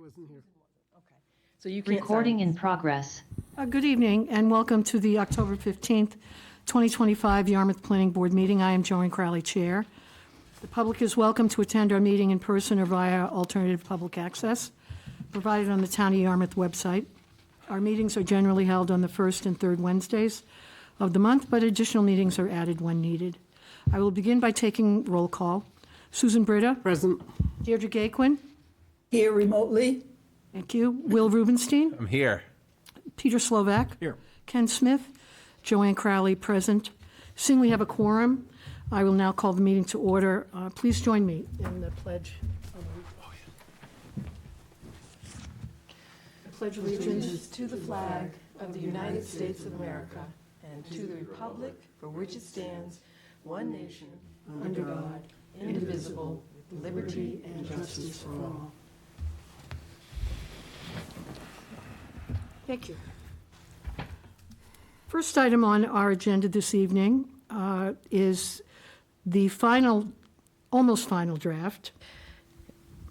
wasn't here. Okay. So you can't Recording sign. in progress. Good evening, and welcome to the October 15th, 2025 Yarmouth Planning Board meeting. I am Joanne Crowley, Chair. The public is welcome to attend our meeting in person or via alternative public access provided on the Town of Yarmouth website. Our meetings are generally held on the first and third Wednesdays of the month, but additional meetings are added when needed. I will begin by taking roll call. Susan Britta, Present. Deirdre Gaquin, Here remotely. thank you. Will Rubenstein, I'm here. Peter Slovak. Here. Ken Smith, Joanne Crowley, present. Seeing we have a quorum, I will now call the meeting to order. Please join me in the pledge. I pledge allegiance To the flag of the United States of America and to the republic for which it stands, one nation, under God, indivisible, with liberty and justice for all. Thank you. First item on our agenda this evening is the final, almost final draft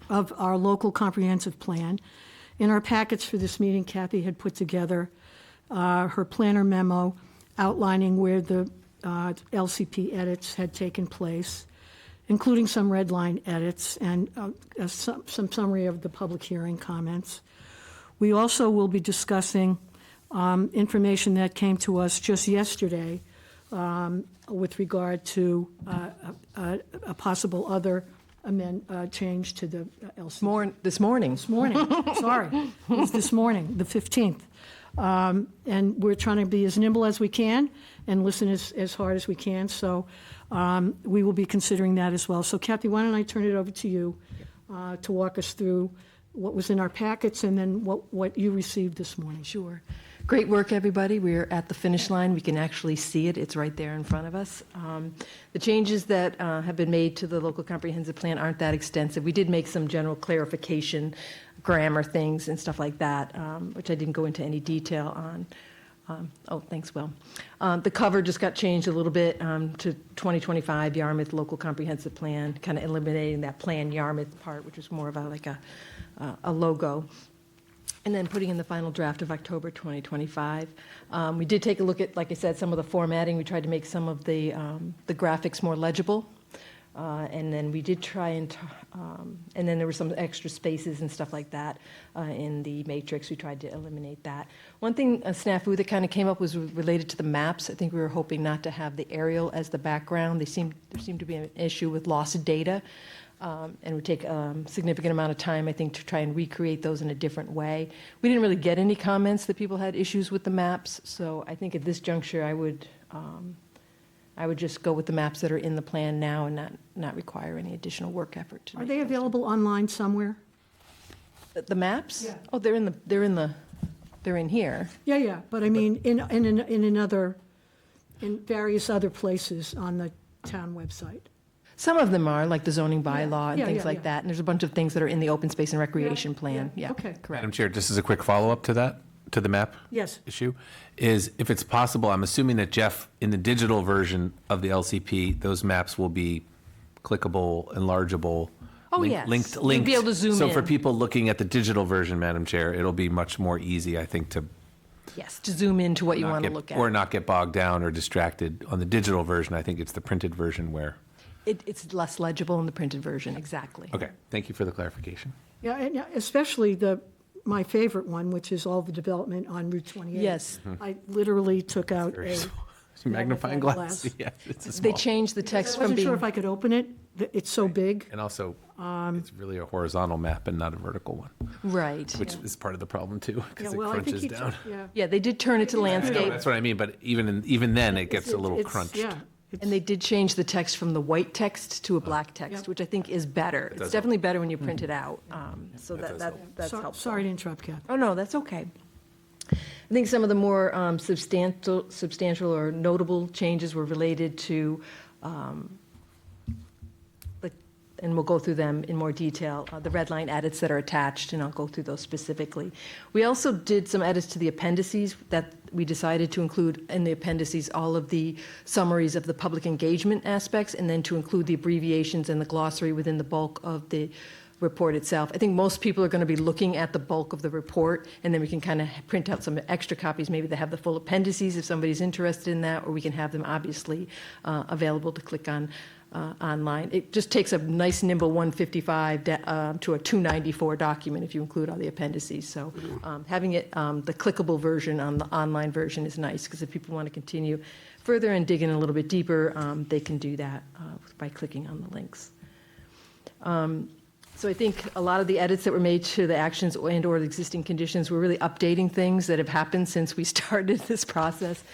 of our local comprehensive plan. In our packets for this meeting, Kathy had put together her planner memo outlining where the LCP edits had taken place, including some red line edits and some summary of the public hearing comments. We also will be discussing information that came to us just yesterday with regard to a possible other change to the LCP. This morning. This morning, sorry, it was this morning, the 15th. And we're trying to be as nimble as we can and listen as hard as we can, so we will be considering that as well. So Kathy, why don't I turn it over to you to walk us through what was in our packets and then what you received this morning. Sure. Great work, everybody. We're at the finish line. We can actually see it. It's right there in front of us. The changes that have been made to the local comprehensive plan aren't that extensive. We did make some general clarification, grammar things and stuff like that, which I didn't go into any detail on. Oh, thanks, Will. The cover just got changed a little bit to 2025 Yarmouth Local Comprehensive Plan, kind of eliminating that Plan Yarmouth part, which was more of a logo. And then putting in the final draft of October 2025. We did take a look at, like I said, some of the formatting. We tried to make some of the graphics more legible. And then we did try and then there were some extra spaces and stuff like that in the matrix. We tried to eliminate that. One thing, a snafu that kind of came up was related to the maps. I think we were hoping not to have the aerial as the background. There seemed to be an issue with loss of data. And it would take a significant amount of time, I think, to try and recreate those in a different way. We didn't really get any comments that people had issues with the maps, so I think at this juncture I would just go with the maps that are in the plan now and not require any additional work effort. To Are make they those. available online somewhere? The maps? Yeah. Oh, they're in here. Yeah, but I mean, in various other places on the town website. Some of them are, like the zoning bylaw and Yeah, things yeah, like yeah. that. And there's a bunch of things that are in the open space and recreation plan. Yeah, Okay. correct. Madam Chair, just as a quick follow-up to that, to the map Yes. issue, is if it's possible, I'm assuming that Jeff, in the digital version of the LCP, those maps will be clickable, enlargeable. Oh, linked- yes. Linked. You'll be able to zoom So for in. people looking at the digital version, Madam Chair, it'll be much more easy, I think, to Yes, to zoom into what you not want to get, look at. or not get bogged down or distracted. On the digital version, I think it's the printed version where, It's less legible in the printed version, exactly. okay, thank you for the clarification. Yeah, and especially my favorite one, which is all the development on Route 28. Yes. I literally took out Very a, small. Magnifying glass. Yeah, it's a They small. changed the I text from wasn't being, sure if I could open it. It's so big. And also, it's really a horizontal map and not a vertical one, right. which is part of the problem too, Yeah, because it well, I think crunches he down. took, yeah. Yeah, they did turn it to I know, landscape, that's what I mean, but even then, it gets a little It's- crunched. Yeah. and they did change the text from the white text to a black text, Yep. which I think is better. It's does definitely better when you print it out, so That does help. that's helpful. Sorry to interrupt, Kathy. Oh, no, that's okay. I think some of the more substantial or notable changes were related to, and we'll go through them in more detail, the red line edits that are attached, and I'll go through those specifically. We also did some edits to the appendices that we decided to include in the appendices all of the summaries of the public engagement aspects, and then to include the abbreviations and the glossary within the bulk of the report itself. I think most people are going to be looking at the bulk of the report, and then we can kind of print out some extra copies, maybe that have the full appendices if somebody's interested in that, or we can have them obviously available to click on online. It just takes a nice nimble 155 to a 294 document if you include all the appendices. So having it, the clickable version on the online version is nice, because if people want to continue further and dig in a little bit deeper, they can do that by clicking on the links. So I think a lot of the edits that were made to the actions and/or the existing conditions were really updating things that have happened since we started this process.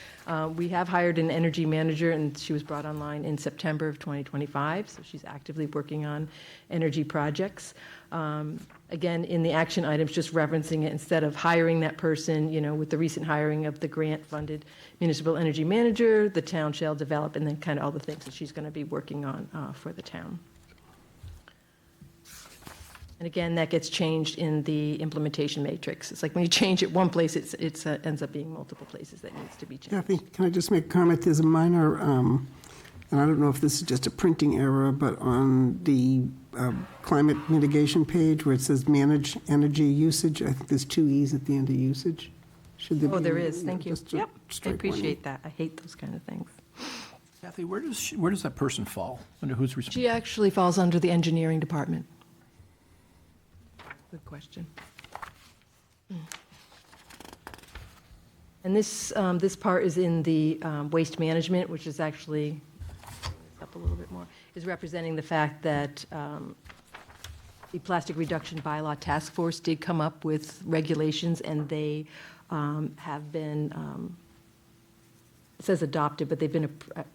We have hired an energy manager, and she was brought online in September of 2025, so she's actively working on energy projects. Again, in the action items, just referencing it, instead of hiring that person, with the recent hiring of the grant-funded municipal energy manager, the town shall develop, and then kind of all the things that she's going to be working on for the town. And again, that gets changed in the implementation matrix. It's like when you change it one place, it ends up being multiple places that needs to be changed. Kathy, can I just make a comment? There's a minor, and I don't know if this is just a printing error, but on the climate mitigation page where it says manage energy usage, I think there's 2 E's at the end of usage. Should there be? Oh, there is, thank you. just to Yep, I strike one E. appreciate that. I hate those kind of things. Kathy, where does that person fall? Under whose She responsibility? actually falls under the engineering department. Good question. And this part is in the waste management, which is actually, up a little bit more, is representing the fact that the Plastic Reduction Bylaw Task Force did come up with regulations, and they have been, it says adopted, but they've been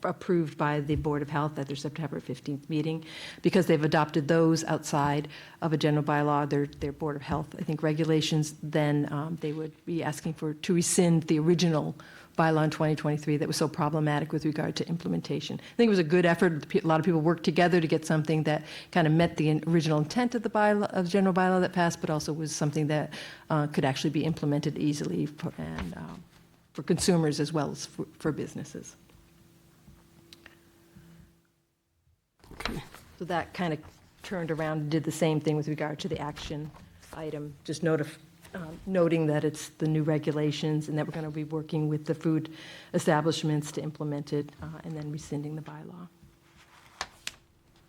approved by the Board of Health at their September 15th meeting. Because they've adopted those outside of a general bylaw, their Board of Health, I think, regulations, then they would be asking to rescind the original bylaw in 2023 that was so problematic with regard to implementation. I think it was a good effort. A lot of people worked together to get something that kind of met the original intent of the bylaw, of the general bylaw that passed, but also was something that could actually be implemented easily for consumers as well as for businesses. Okay. So that kind of turned around and did the same thing with regard to the action item, just noting that it's the new regulations and that we're going to be working with the food establishments to implement it, and then rescinding the bylaw.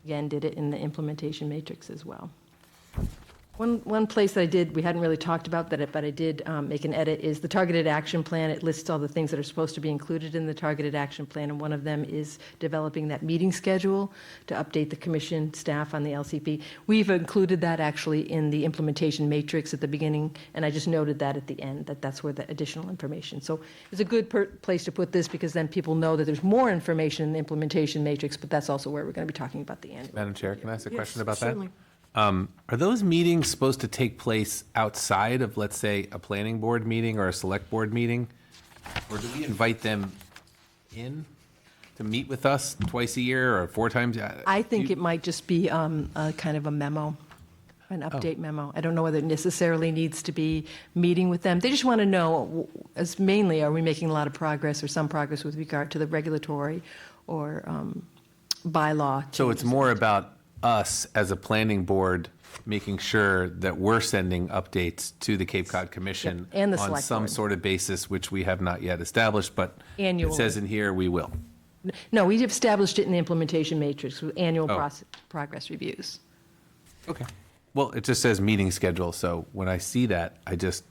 Again, did it in the implementation matrix as well. One place that we hadn't really talked about, but I did make an edit, is the targeted action plan. It lists all the things that are supposed to be included in the targeted action plan, and one of them is developing that meeting schedule to update the commission staff on the LCP. We've included that actually in the implementation matrix at the beginning, and I just noted that at the end, that's where the additional information. So it's a good place to put this, because then people know that there's more information in the implementation matrix, but that's also where we're going to be talking about the annual. Madam Chair, can I ask a question Yes, about that? certainly. Are those meetings supposed to take place outside of, let's say, a planning board meeting or a select board meeting? Or do we invite them in to meet with us twice a year or 4 times? I think it might just be a kind of a memo, an update memo. I don't know whether it necessarily needs to be meeting with them. They just want to know, as mainly, are we making a lot of progress or some progress with regard to the regulatory or bylaw? So it's more about us as a planning board making sure that we're sending updates to the Cape Cod Commission Yep, and the on select some board. sort of basis, which we have not yet established, but Annually. it says in here we will. No, we've established it in the implementation matrix with annual Oh. progress reviews. Okay. Well, it just says meeting schedule, so when I see that, I just,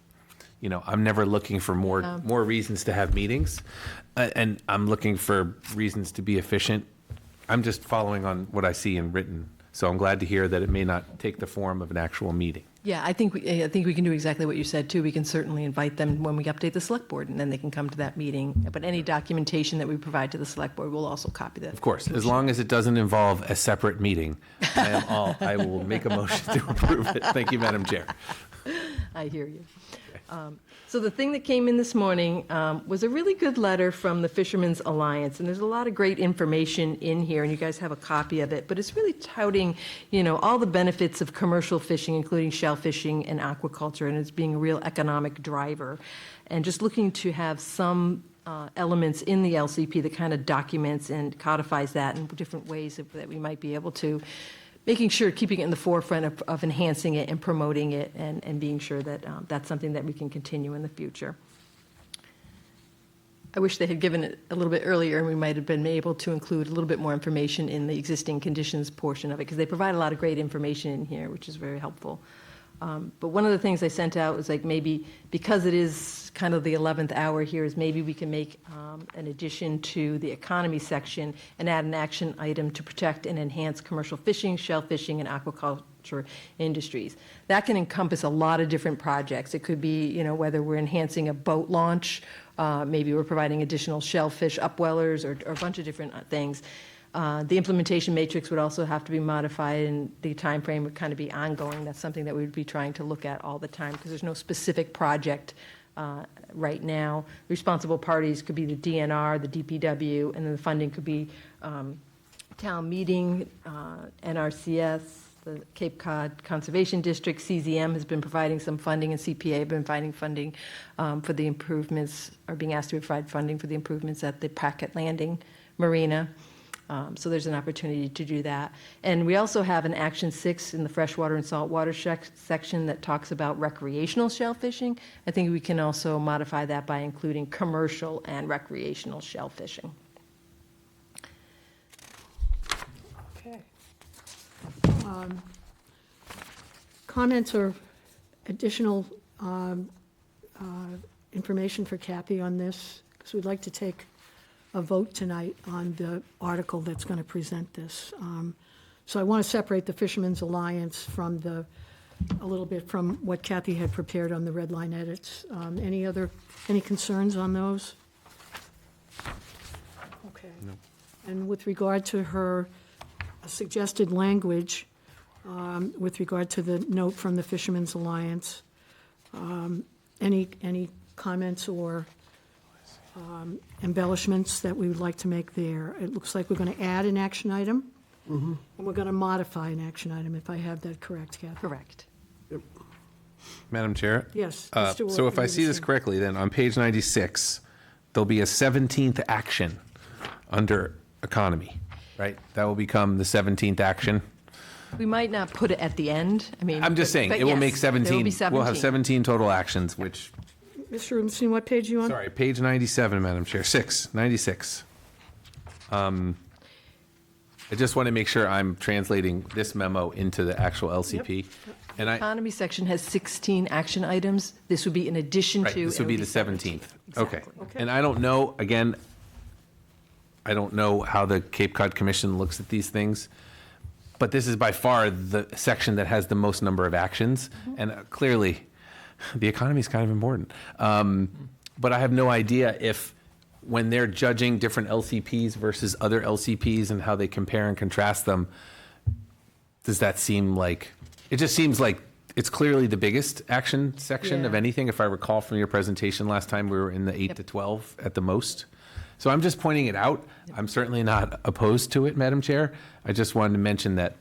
I'm never looking for more reasons to have meetings, and I'm looking for reasons to be efficient. I'm just following on what I see in written, so I'm glad to hear that it may not take the form of an actual meeting. Yeah, I think we can do exactly what you said, too. We can certainly invite them when we update the select board, and then they can come to that meeting. But any documentation that we provide to the select board, we'll also copy that. Of course, as long as it doesn't involve a separate meeting, I will make a motion to approve it. Thank you, Madam Chair. I hear you. So the thing that came in this morning was a really good letter from the Fishermen's Alliance, and there's a lot of great information in here, and you guys have a copy of it, but it's really touting, all the benefits of commercial fishing, including shell fishing and aquaculture, and it's being a real economic driver, and just looking to have some elements in the LCP that kind of documents and codifies that in different ways that we might be able to making sure, keeping it in the forefront of enhancing it and promoting it and being sure that that's something that we can continue in the future. I wish they had given it a little bit earlier, and we might have been able to include a little bit more information in the existing conditions portion of it, because they provide a lot of great information in here, which is very helpful. But one of the things I sent out was like maybe, because it is kind of the 11th hour here, is maybe we can make an addition to the economy section and add an action item to protect and enhance commercial fishing, shell fishing, and aquaculture industries. That can encompass a lot of different projects. It could be, you know, whether we're enhancing a boat launch, maybe we're providing additional shellfish upwellers, or a bunch of different things. The implementation matrix would also have to be modified, and the time frame would kind of be ongoing. That's something that we would be trying to look at all the time, because there's no specific project right now. Responsible parties could be the DNR, the DPW, and then the funding could be town meeting, NRCS, the Cape Cod Conservation District, CZM has been providing some funding, and CPA have been providing funding for the improvements, or being asked to provide funding for the improvements at the Packet Landing Marina. So there's an opportunity to do that. And we also have an Action 6 in the freshwater and saltwater section that talks about recreational shell fishing. I think we can also modify that by including commercial and recreational shell fishing. Okay. Comments or additional information for Kathy on this? Because we'd like to take a vote tonight on the article that's going to present this. So I want to separate the Fishermen's Alliance from a little bit from what Kathy had prepared on the red line edits. Any concerns on those? Okay. No. And with regard to her suggested language, with regard to the note from the Fishermen's Alliance, any comments or embellishments that we would like to make there? It looks like we're going to add an action item, and we're going to modify an action item, if I have that correct, Kathy. Correct. Madam Chair? Yes. So if I see this correctly, then on page 96, there'll be a 17th action under economy, right? That will become the 17th action. We might not put it at the end. I mean, I'm just saying, but it will yes, make there will 17. be 17. We'll have 17 total actions, which, Mr. Rubenstein, what page are you on? sorry, page 97, Madam Chair, 96. I just want to make sure I'm translating this memo into the actual LCP. And Economy section has 16 action items. This would be in addition right, to. this would be the 17th. Okay. Exactly. And I don't know, again, I don't know how the Cape Cod Commission looks at these things, but this is by far the section that has the most number of actions. And clearly, the economy is kind of important. But I have no idea if, when they're judging different LCPs versus other LCPs and how they compare and contrast them, does that seem like, it just seems like it's clearly the biggest action section of Yeah. anything. If I recall from your presentation last time, we were in the 8 to 12 at the most. So I'm just pointing it out. I'm certainly not opposed to it, Madam Chair. I just wanted to mention that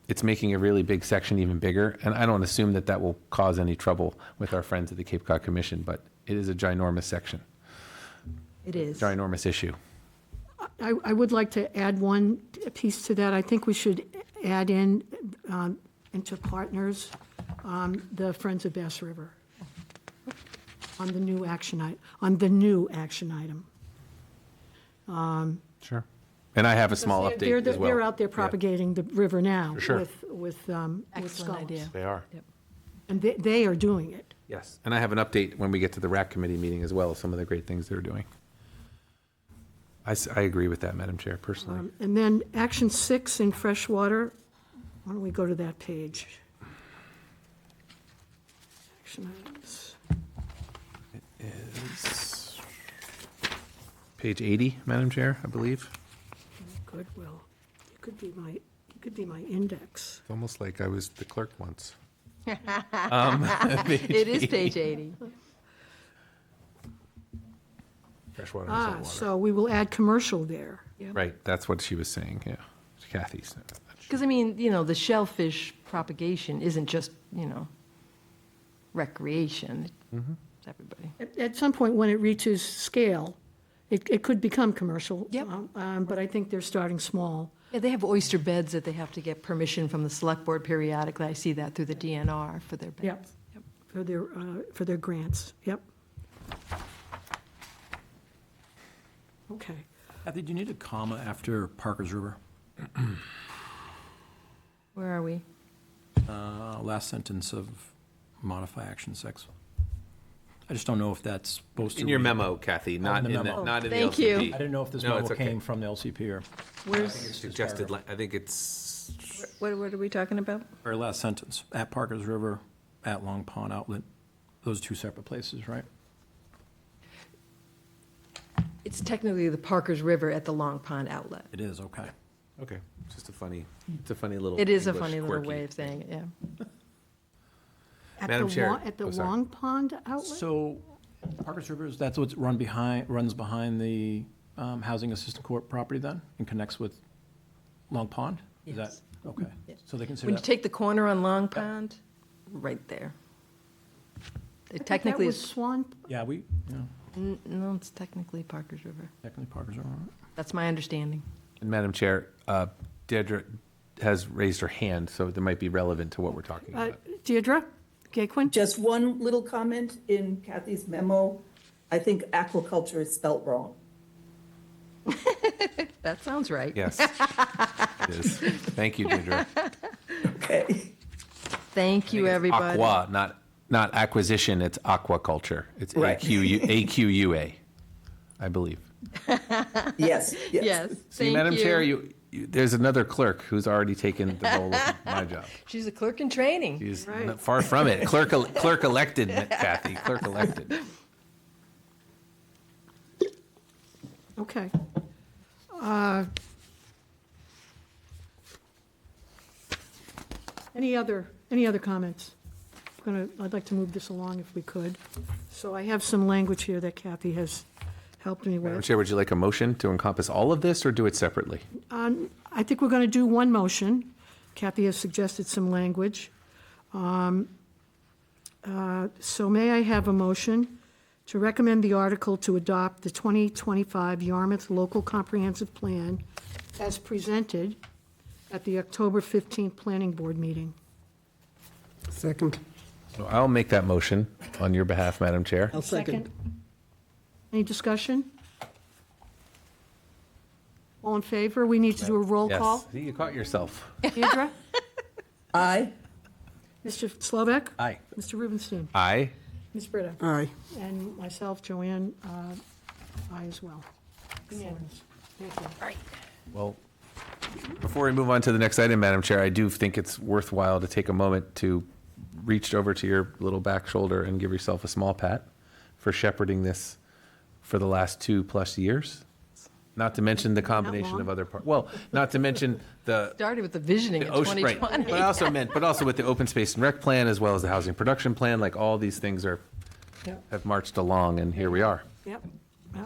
it's making a really big section even bigger. And I don't assume that that will cause any trouble with our friends at the Cape Cod Commission, but it is a ginormous section, It is. ginormous issue. I would like to add one piece to that. I think we should add in, into partners, the Friends of Bass River on the new action item. Sure. And I have a small update as well. They're out there propagating the river now sure. with Excellent scholars. idea. They are. And they are doing it. Yes. And I have an update when we get to the RAC committee meeting as well, some of the great things they're doing. I agree with that, Madam Chair, personally. And then Action 6 in freshwater, why don't we go to that page? Action items. Is page 80, Madam Chair, I believe. Good, well, you could be my index. It's almost like I was the clerk once. It is page 80. Freshwater and saltwater. So we will add commercial there. Right, that's what she was saying, yeah. Kathy's. Because, I mean, you know, the shellfish propagation isn't just, you know, recreation. It's everybody. At some point, when it reaches scale, it could become commercial. Yep. But I think they're starting small. Yeah, they have oyster beds that they have to get permission from the select board periodically. I see that through the DNR for their beds. Yep, for their grants, yep. Okay. Kathy, do you need a comma after Parker's River? Where are we? Last sentence of modify action 6. I just don't know if that's supposed to. In your read- memo, Kathy, not the in the, memo. not in the Thank you. LCP. I didn't know if this No, memo it's okay. came from the LCP or, Where's, Suggested, I think it's, what are we talking about? or last sentence, at Parker's River, at Long Pond Outlet. Those are two separate places, right? It's technically the Parker's River at the Long Pond Outlet. It is, okay. okay, it's just it's a funny little. It is a English funny little quirky. way of saying it, yeah. Madam Chair. At the Oh, sorry. Long Pond outlet? So Parker's River, that's what's runs behind the Housing Assistant Court property then, and connects with Long Pond? Is that Yes. okay? Yes. So they consider When you that, take the corner on Long Pond, right there. I It thought technically that was is, Swan, yeah, no, it's technically Parker's River. technically Parker's River. That's my understanding. And Madam Chair, Deirdre has raised her hand, so it might be relevant to what we're talking about. Deirdre Gaquin? Just one little comment in Kathy's memo. I think aquaculture is spelt wrong. That sounds right. Yes. It is. Thank you, Deirdre. Okay. Thank you, everybody. Aqua, not acquisition, it's aquaculture. It's Right. AQUA, I believe. Yes, yes. Yes, See, thank Madam Chair, you. there's another clerk who's already taken the role of my job. She's a clerk in training. She's Right. not far from it. Clerk elected, Kathy, clerk elected. Okay. Any other comments? I'd like to move this along if we could. So I have some language here that Kathy has helped me Madam with. Chair, would you like a motion to encompass all of this or do it separately? I think we're going to do one motion. Kathy has suggested some language. So may I have a motion to recommend the article to adopt the 2025 Yarmouth Local Comprehensive Plan as presented at the October 15th Planning Board meeting? Second. So I'll make that motion on your behalf, Madam Chair. I'll second. Any discussion? All in favor? We need to do a roll call. Yes, See, you caught yourself. Deirdre? Aye. Mr. Slovak? Aye. Mr. Rubenstein? Aye. Ms. Britta? Aye. And myself, Joanne, aye as well. Unanimous. Thank you. Well, before we move on to the next item, Madam Chair, I do think it's worthwhile to take a moment to reach over to your little back shoulder and give yourself a small pat for shepherding this for the last 2+ years. Not to mention the combination of long. other parts. Well, not to mention the Started with the visioning in ocean, right. 2020. But also with the open space and rec plan, as well as the housing production plan, like all these things Yep. have marched along, and here we are. Yep.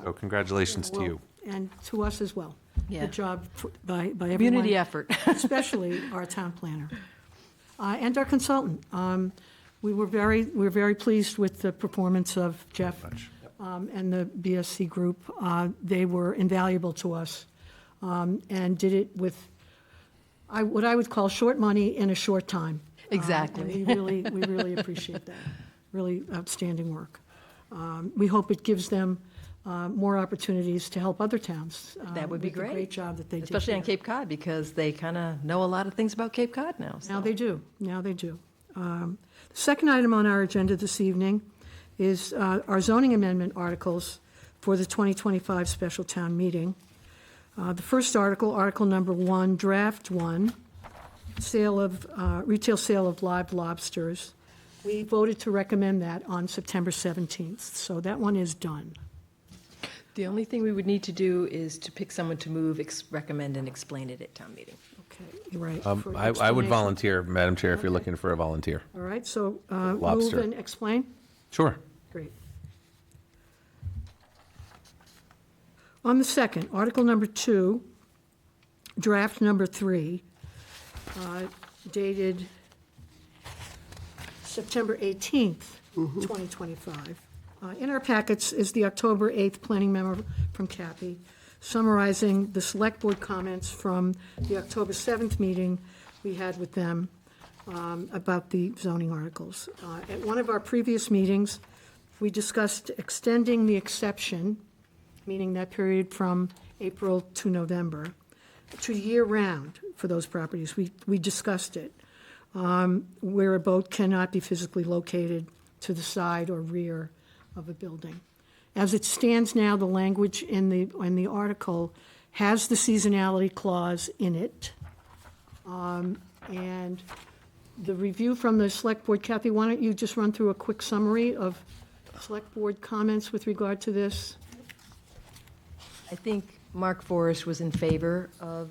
So congratulations to you. And to us as well. Yeah. Good job by everyone. Community effort. Especially our town planner. And our consultant. We were very pleased with the performance of Jeff and the BSC group. They were invaluable to us and did it with what I would call short money in a short time. Exactly. And we really appreciate that. Really outstanding work. We hope it gives them more opportunities to help other towns. That would be with the great. great job that they did. Especially on there. Cape Cod, because they kind of know a lot of things about Cape Cod now. so. Now they do. The second item on our agenda this evening is our zoning amendment articles for the 2025 special town meeting. The first article, Article Number 1, Draft 1, retail sale of live lobsters. We voted to recommend that on September 17th, so that one is done. The only thing we would need to do is to pick someone to move, recommend, and explain it at town meeting. Okay, you're right. for I would explanation. volunteer, Madam Chair, if you're Okay. looking for a volunteer. All right, so move Lobster. and explain? Sure. Great. On the second, Article Number 2, Draft Number 3, dated September 18th, 2025. In our packets is the October 8th planning memo from Kathy. summarizing the Select Board comments from the October 7th meeting we had with them about the zoning articles. At one of our previous meetings, we discussed extending the exception, meaning that period from April to November, to year-round for those properties. We discussed it, where a boat cannot be physically located to the side or rear of a building. As it stands now, the language in the article has the seasonality clause in it. And the review from the Select Board, Kathy, why don't you just run through a quick summary of Select Board comments with regard to this? I think Mark Forrest was in favor of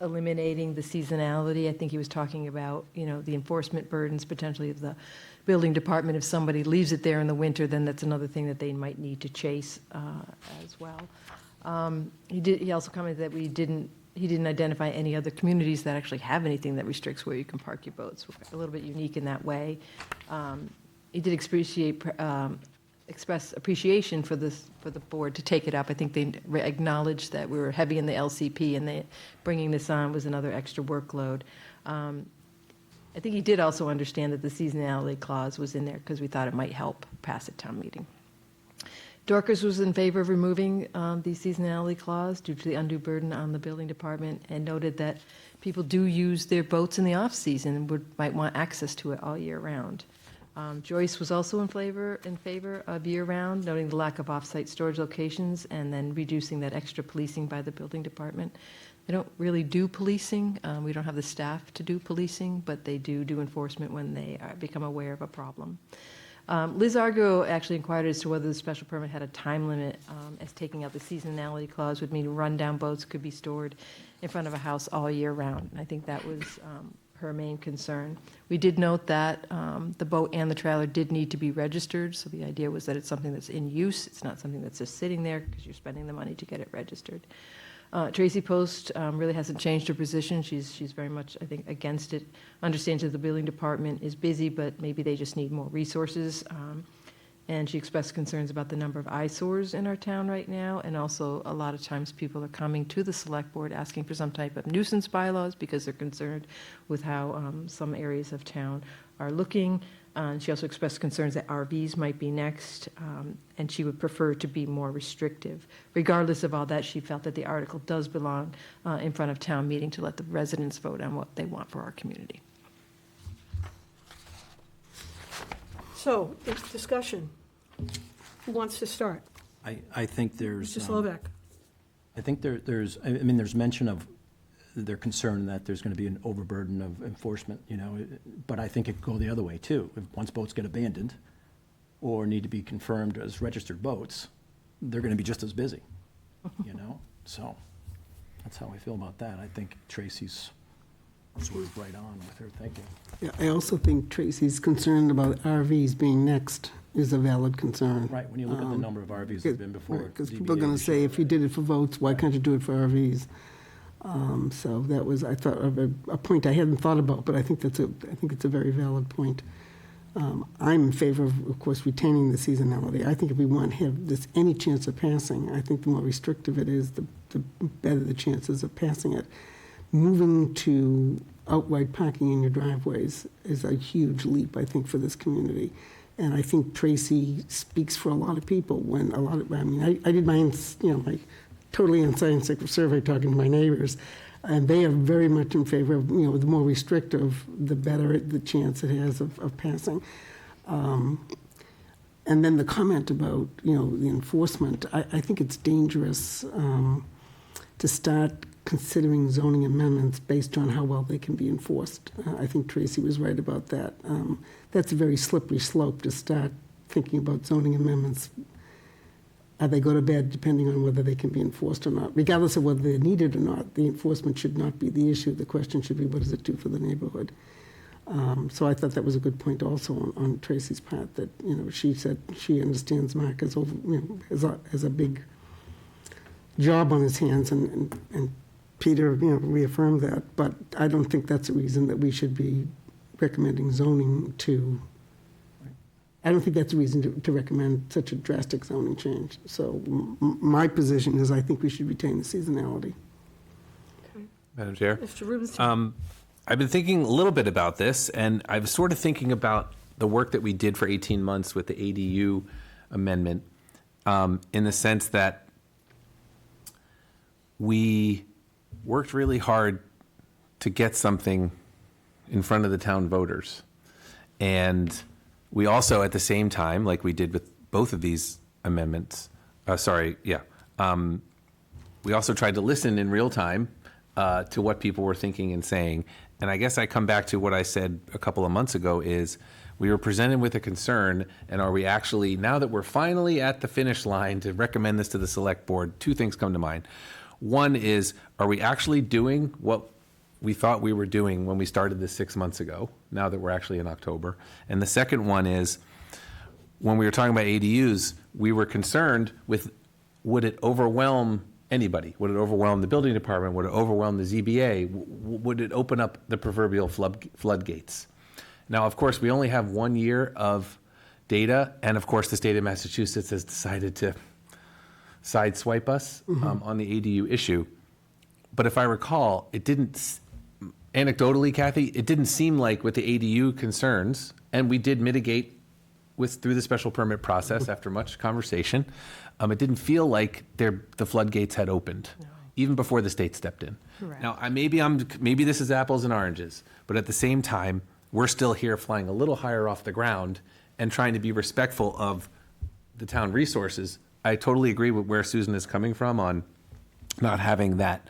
eliminating the seasonality. I think he was talking about, the enforcement burdens potentially of the building department. If somebody leaves it there in the winter, then that's another thing that they might need to chase as well. He also commented that he didn't identify any other communities that actually have anything that restricts where you can park your boats. We're a little bit unique in that way. He did express appreciation for the board to take it up. I think they acknowledged that we were heavy in the LCP, and bringing this on was another extra workload. I think he did also understand that the seasonality clause was in there because we thought it might help pass at town meeting. Dorcas was in favor of removing the seasonality clause due to the undue burden on the building department, and noted that people do use their boats in the off-season and might want access to it all year round. Joyce was also in favor of year-round, noting the lack of off-site storage locations and then reducing that extra policing by the building department. They don't really do policing. We don't have the staff to do policing, but they do enforcement when they become aware of a problem. Liz Argo actually inquired as to whether the special permit had a time limit, as taking out the seasonality clause would mean rundown boats could be stored in front of a house all year round. And I think that was her main concern. We did note that the boat and the trailer did need to be registered, so the idea was that it's something that's in use. It's not something that's just sitting there because you're spending the money to get it registered. Tracy Post really hasn't changed her position. She's very much, I think, against it. Understands that the building department is busy, but maybe they just need more resources. And she expressed concerns about the number of eyesores in our town right now, and also a lot of times people are coming to the select board asking for some type of nuisance bylaws because they're concerned with how some areas of town are looking. She also expressed concerns that RVs might be next, and she would prefer to be more restrictive. Regardless of all that, she felt that the article does belong in front of town meeting to let the residents vote on what they want for our community. So, discussion. Who wants to start? I think there's. Mr. Slovak. I think there's mention of their concern that there's going to be an overburden of enforcement, but I think it could go the other way too. If once boats get abandoned or need to be confirmed as registered boats, they're going to be just as busy, So that's how I feel about that. I think Tracy's sort of right on with her thinking. Yeah, I also think Tracy's concern about RVs being next is a valid concern. Right, when you look at the number of RVs that have been before. Because people are going to say, if you did it for votes, why can't you do it for RVs? So that was, I thought, a point I hadn't thought about, but I think it's a very valid point. I'm in favor of course, retaining the seasonality. I think if we want to have this any chance of passing, I think the more restrictive it is, the better the chances of passing it. Moving to outright parking in your driveways is a huge leap, I think, for this community. And I think Tracy speaks for a lot of people when I did my totally unscientific survey talking to my neighbors, and they are very much in favor of, the more restrictive, the better the chance it has of passing. And then the comment about, the enforcement, I think it's dangerous to start considering zoning amendments based on how well they can be enforced. I think Tracy was right about that. That's a very slippery slope to start thinking about zoning amendments. They go to bed depending on whether they can be enforced or not. Regardless of whether they're needed or not, the enforcement should not be the issue. The question should be, what does it do for the neighborhood? So I thought that was a good point also on Tracy's part, that, she said she understands Mark as a big job on his hands, and Peter, reaffirmed that. But I don't think that's a reason that we should be recommending zoning to I don't think that's a reason to recommend such a drastic zoning change. So my position is I think we should retain the seasonality. Madam Chair? Mr. Rubenstein? I've been thinking a little bit about this, and I was sort of thinking about the work that we did for 18 months with the ADU amendment, in the sense that we worked really hard to get something in front of the town voters. And we also, at the same time, like we did with both of these amendments, we also tried to listen in real time to what people were thinking and saying. And I guess I come back to what I said a couple of months ago is we were presented with a concern, and are we actually, now that we're finally at the finish line to recommend this to the select board, two things come to mind. One is, are we actually doing what we thought we were doing when we started this 6 months ago, now that we're actually in October? And the second one is, when we were talking about ADUs, we were concerned with, would it overwhelm anybody? Would it overwhelm the building department? Would it overwhelm the ZBA? Would it open up the proverbial floodgates? Now, of course, we only have 1 year of data, and of course, the state of Massachusetts has decided to sideswipe us on the ADU issue. But if I recall, it didn't, anecdotally, Kathy, it didn't seem like with the ADU concerns, and we did mitigate through the special permit process after much conversation, it didn't feel like the floodgates had opened, even before the state stepped in. Correct. Now, maybe this is apples and oranges, but at the same time, we're still here flying a little higher off the ground and trying to be respectful of the town resources. I totally agree with where Susan is coming from on not having that,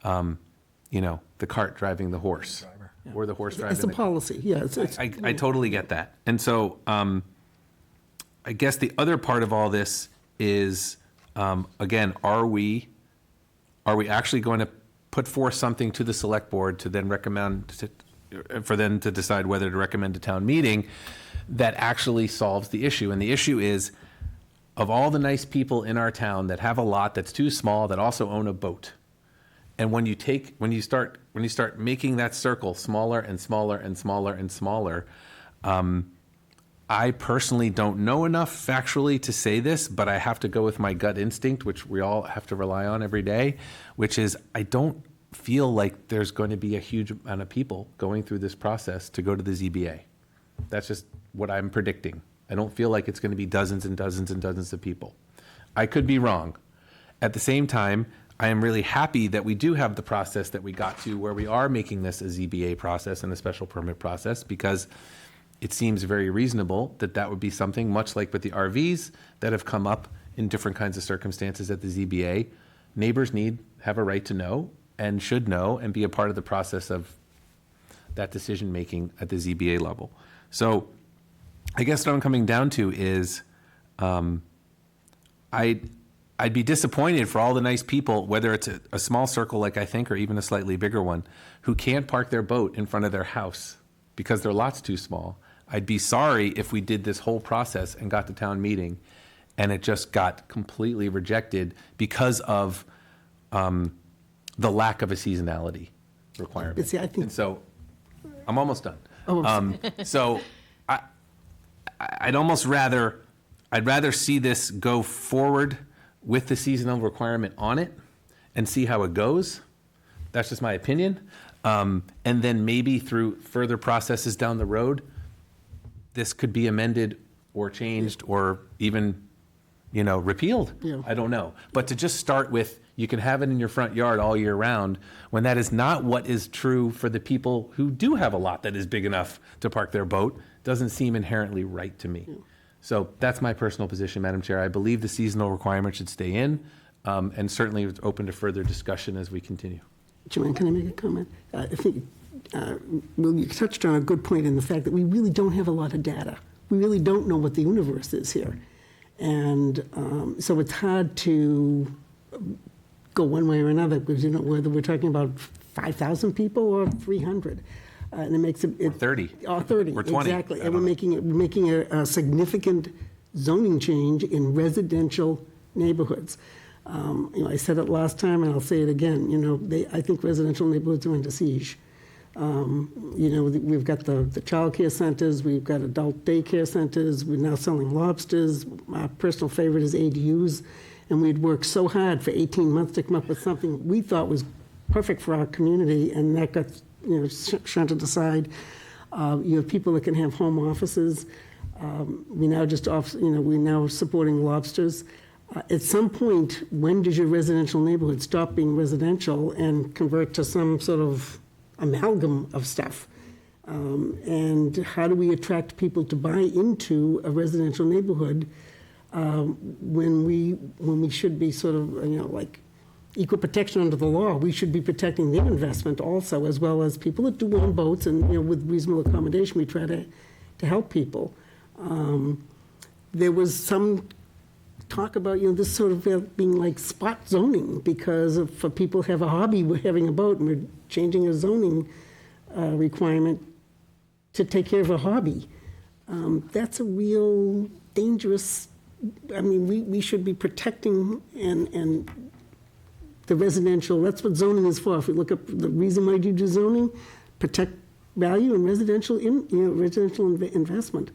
the cart driving the horse, or the horse driving It's a the cart. policy, yeah. I totally get that. And so I guess the other part of all this is, again, are we actually going to put forth something to the select board to then recommend, for them to decide whether to recommend to town meeting that actually solves the issue? And the issue is, of all the nice people in our town that have a lot that's too small, that also own a boat, and when you start making that circle smaller and smaller and smaller and smaller, I personally don't know enough factually to say this, but I have to go with my gut instinct, which we all have to rely on every day, which is I don't feel like there's going to be a huge amount of people going through this process to go to the ZBA. That's just what I'm predicting. I don't feel like it's going to be dozens and dozens and dozens of people. I could be wrong. At the same time, I am really happy that we do have the process that we got to where we are making this a ZBA process and a special permit process, because it seems very reasonable that would be something, much like with the RVs that have come up in different kinds of circumstances at the ZBA. Neighbors have a right to know and should know and be a part of the process of that decision-making at the ZBA level. So I guess what I'm coming down to is I'd be disappointed for all the nice people, whether it's a small circle like I think or even a slightly bigger one, who can't park their boat in front of their house because their lot's too small. I'd be sorry if we did this whole process and got to town meeting and it just got completely rejected because of the lack of a seasonality requirement. But see, I think- And so, I'm almost done. So I'd rather see this go forward with the seasonal requirement on it and see how it goes. That's just my opinion. And then maybe through further processes down the road, this could be amended or changed or even, repealed. Yeah. I don't know. But to just start with, you can have it in your front yard all year round, when that is not what is true for the people who do have a lot that is big enough to park their boat, doesn't seem inherently right to me. So that's my personal position, Madam Chair. I believe the seasonal requirement should stay in, and certainly it's open to further discussion as we continue. Joanne, can I make a comment? I think, Will, you touched on a good point in the fact that we really don't have a lot of data. We really don't know what the universe is here. And so it's hard to go one way or another, because whether we're talking about 5,000 people or 300. And it makes it. 30. Or 30, Or 20. exactly. I And don't we're making a significant zoning change in residential neighborhoods. I said it last time, and I'll say it again. I think residential neighborhoods are under siege. We've got the childcare centers, we've got adult daycare centers, we're now selling lobsters. My personal favorite is ADUs, and we'd worked so hard for 18 months to come up with something we thought was perfect for our community, and that got, shunted aside. You have people that can have home offices. We now we're now supporting lobsters. At some point, when does your residential neighborhood stop being residential and convert to some sort of amalgam of stuff? And how do we attract people to buy into a residential neighborhood when we should be sort of, like equal protection under the law? We should be protecting their investment also, as well as people that do own boats, and with reasonable accommodation, we try to help people. There was some talk about this sort of being like spot zoning, because for people who have a hobby with having a boat, and we're changing a zoning requirement to take care of a hobby. That's a real dangerous. I mean, we should be protecting and the residential. That's what zoning is for. If we look up the reason why you do zoning, protect value and residential investment.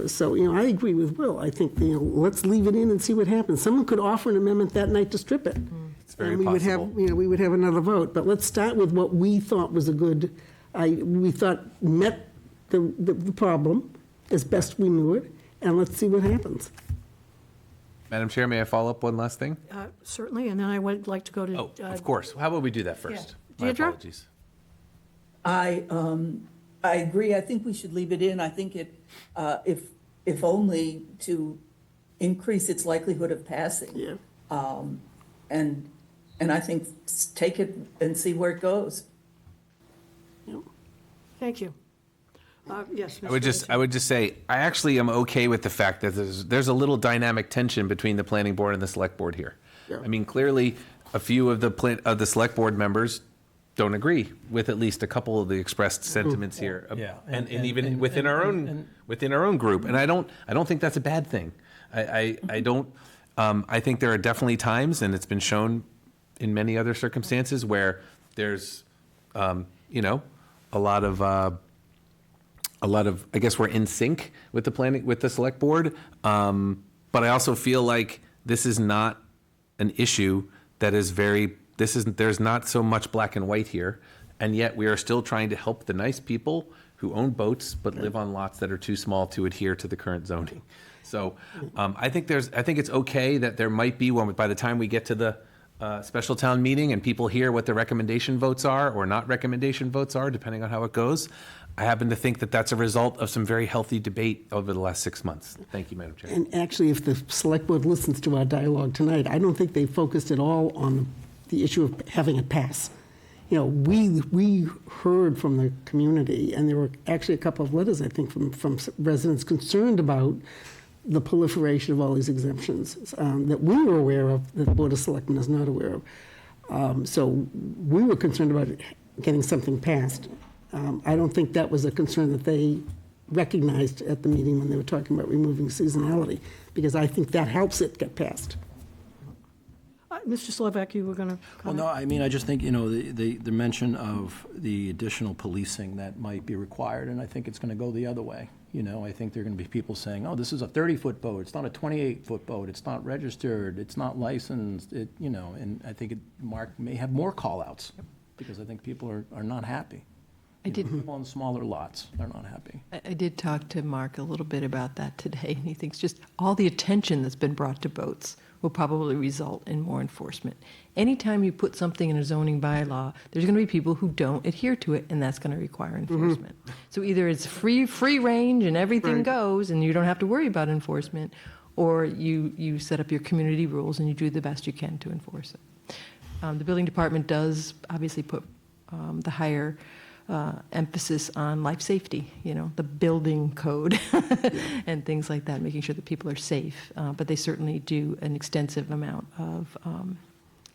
So, I agree with Will. I think, let's leave it in and see what happens. Someone could offer an amendment that night to strip it. It's very and we possible. would have, we would have another vote. But let's start with what we thought was a good, we thought met the problem as best we knew it, and let's see what happens. Madam Chair, may I follow up one last thing? Certainly, and then I would like to go to. Oh, of course. How about we do that first? My Deirdre? apologies. I agree. I think we should leave it in. I think it, if only to increase its likelihood of passing. Yeah. And I think take it and see where it goes. Thank you. Yes. I would just say, I actually am okay with the fact that there's a little dynamic tension between the planning board and the select board here. Yeah. I mean, clearly, a few of the select board members don't agree with at least a couple of the expressed sentiments here. Yeah. And even within our own group. And I don't think that's a bad thing. I don't, I think there are definitely times, and it's been shown in many other circumstances, where there's, a lot of, I guess we're in sync with the select board. But I also feel like this is not an issue that is there's not so much black and white here. And yet we are still trying to help the nice people who own boats but live on lots that are too small to adhere to the current zoning. So I think it's okay that there might be one, by the time we get to the special town meeting and people hear what the recommendation votes are or not recommendation votes are, depending on how it goes. I happen to think that that's a result of some very healthy debate over the last 6 months. Thank you, Madam Chair. And actually, if the select board listens to our dialogue tonight, I don't think they focused at all on the issue of having it pass. We heard from the community, and there were actually a couple of letters, I think, from residents concerned about the proliferation of all these exemptions that we were aware of, that the Board of Selectmen is not aware of. So we were concerned about getting something passed. I don't think that was a concern that they recognized at the meeting when they were talking about removing seasonality, because I think that helps it get passed. Mr. Slovak, you were going to Well, comment? no, I mean, I just think, the mention of the additional policing that might be required, and I think it's going to go the other way. I think there are going to be people saying, oh, this is a 30-foot boat, it's not a 28-foot boat, it's not registered, it's not licensed, and I think Mark may have more call-outs, because I think people are not happy. I did. People on smaller lots, they're not happy. I did talk to Mark a little bit about that today, and he thinks just all the attention that's been brought to boats will probably result in more enforcement. Anytime you put something in a zoning bylaw, there's going to be people who don't adhere to it, and that's going to require enforcement. So either it's free range and everything goes, and you don't have to worry about enforcement, or you set up your community rules and you do the best you can to enforce it. The building department does obviously put the higher emphasis on life safety, the building code and things like that, making sure that people are safe. But they certainly do an extensive amount of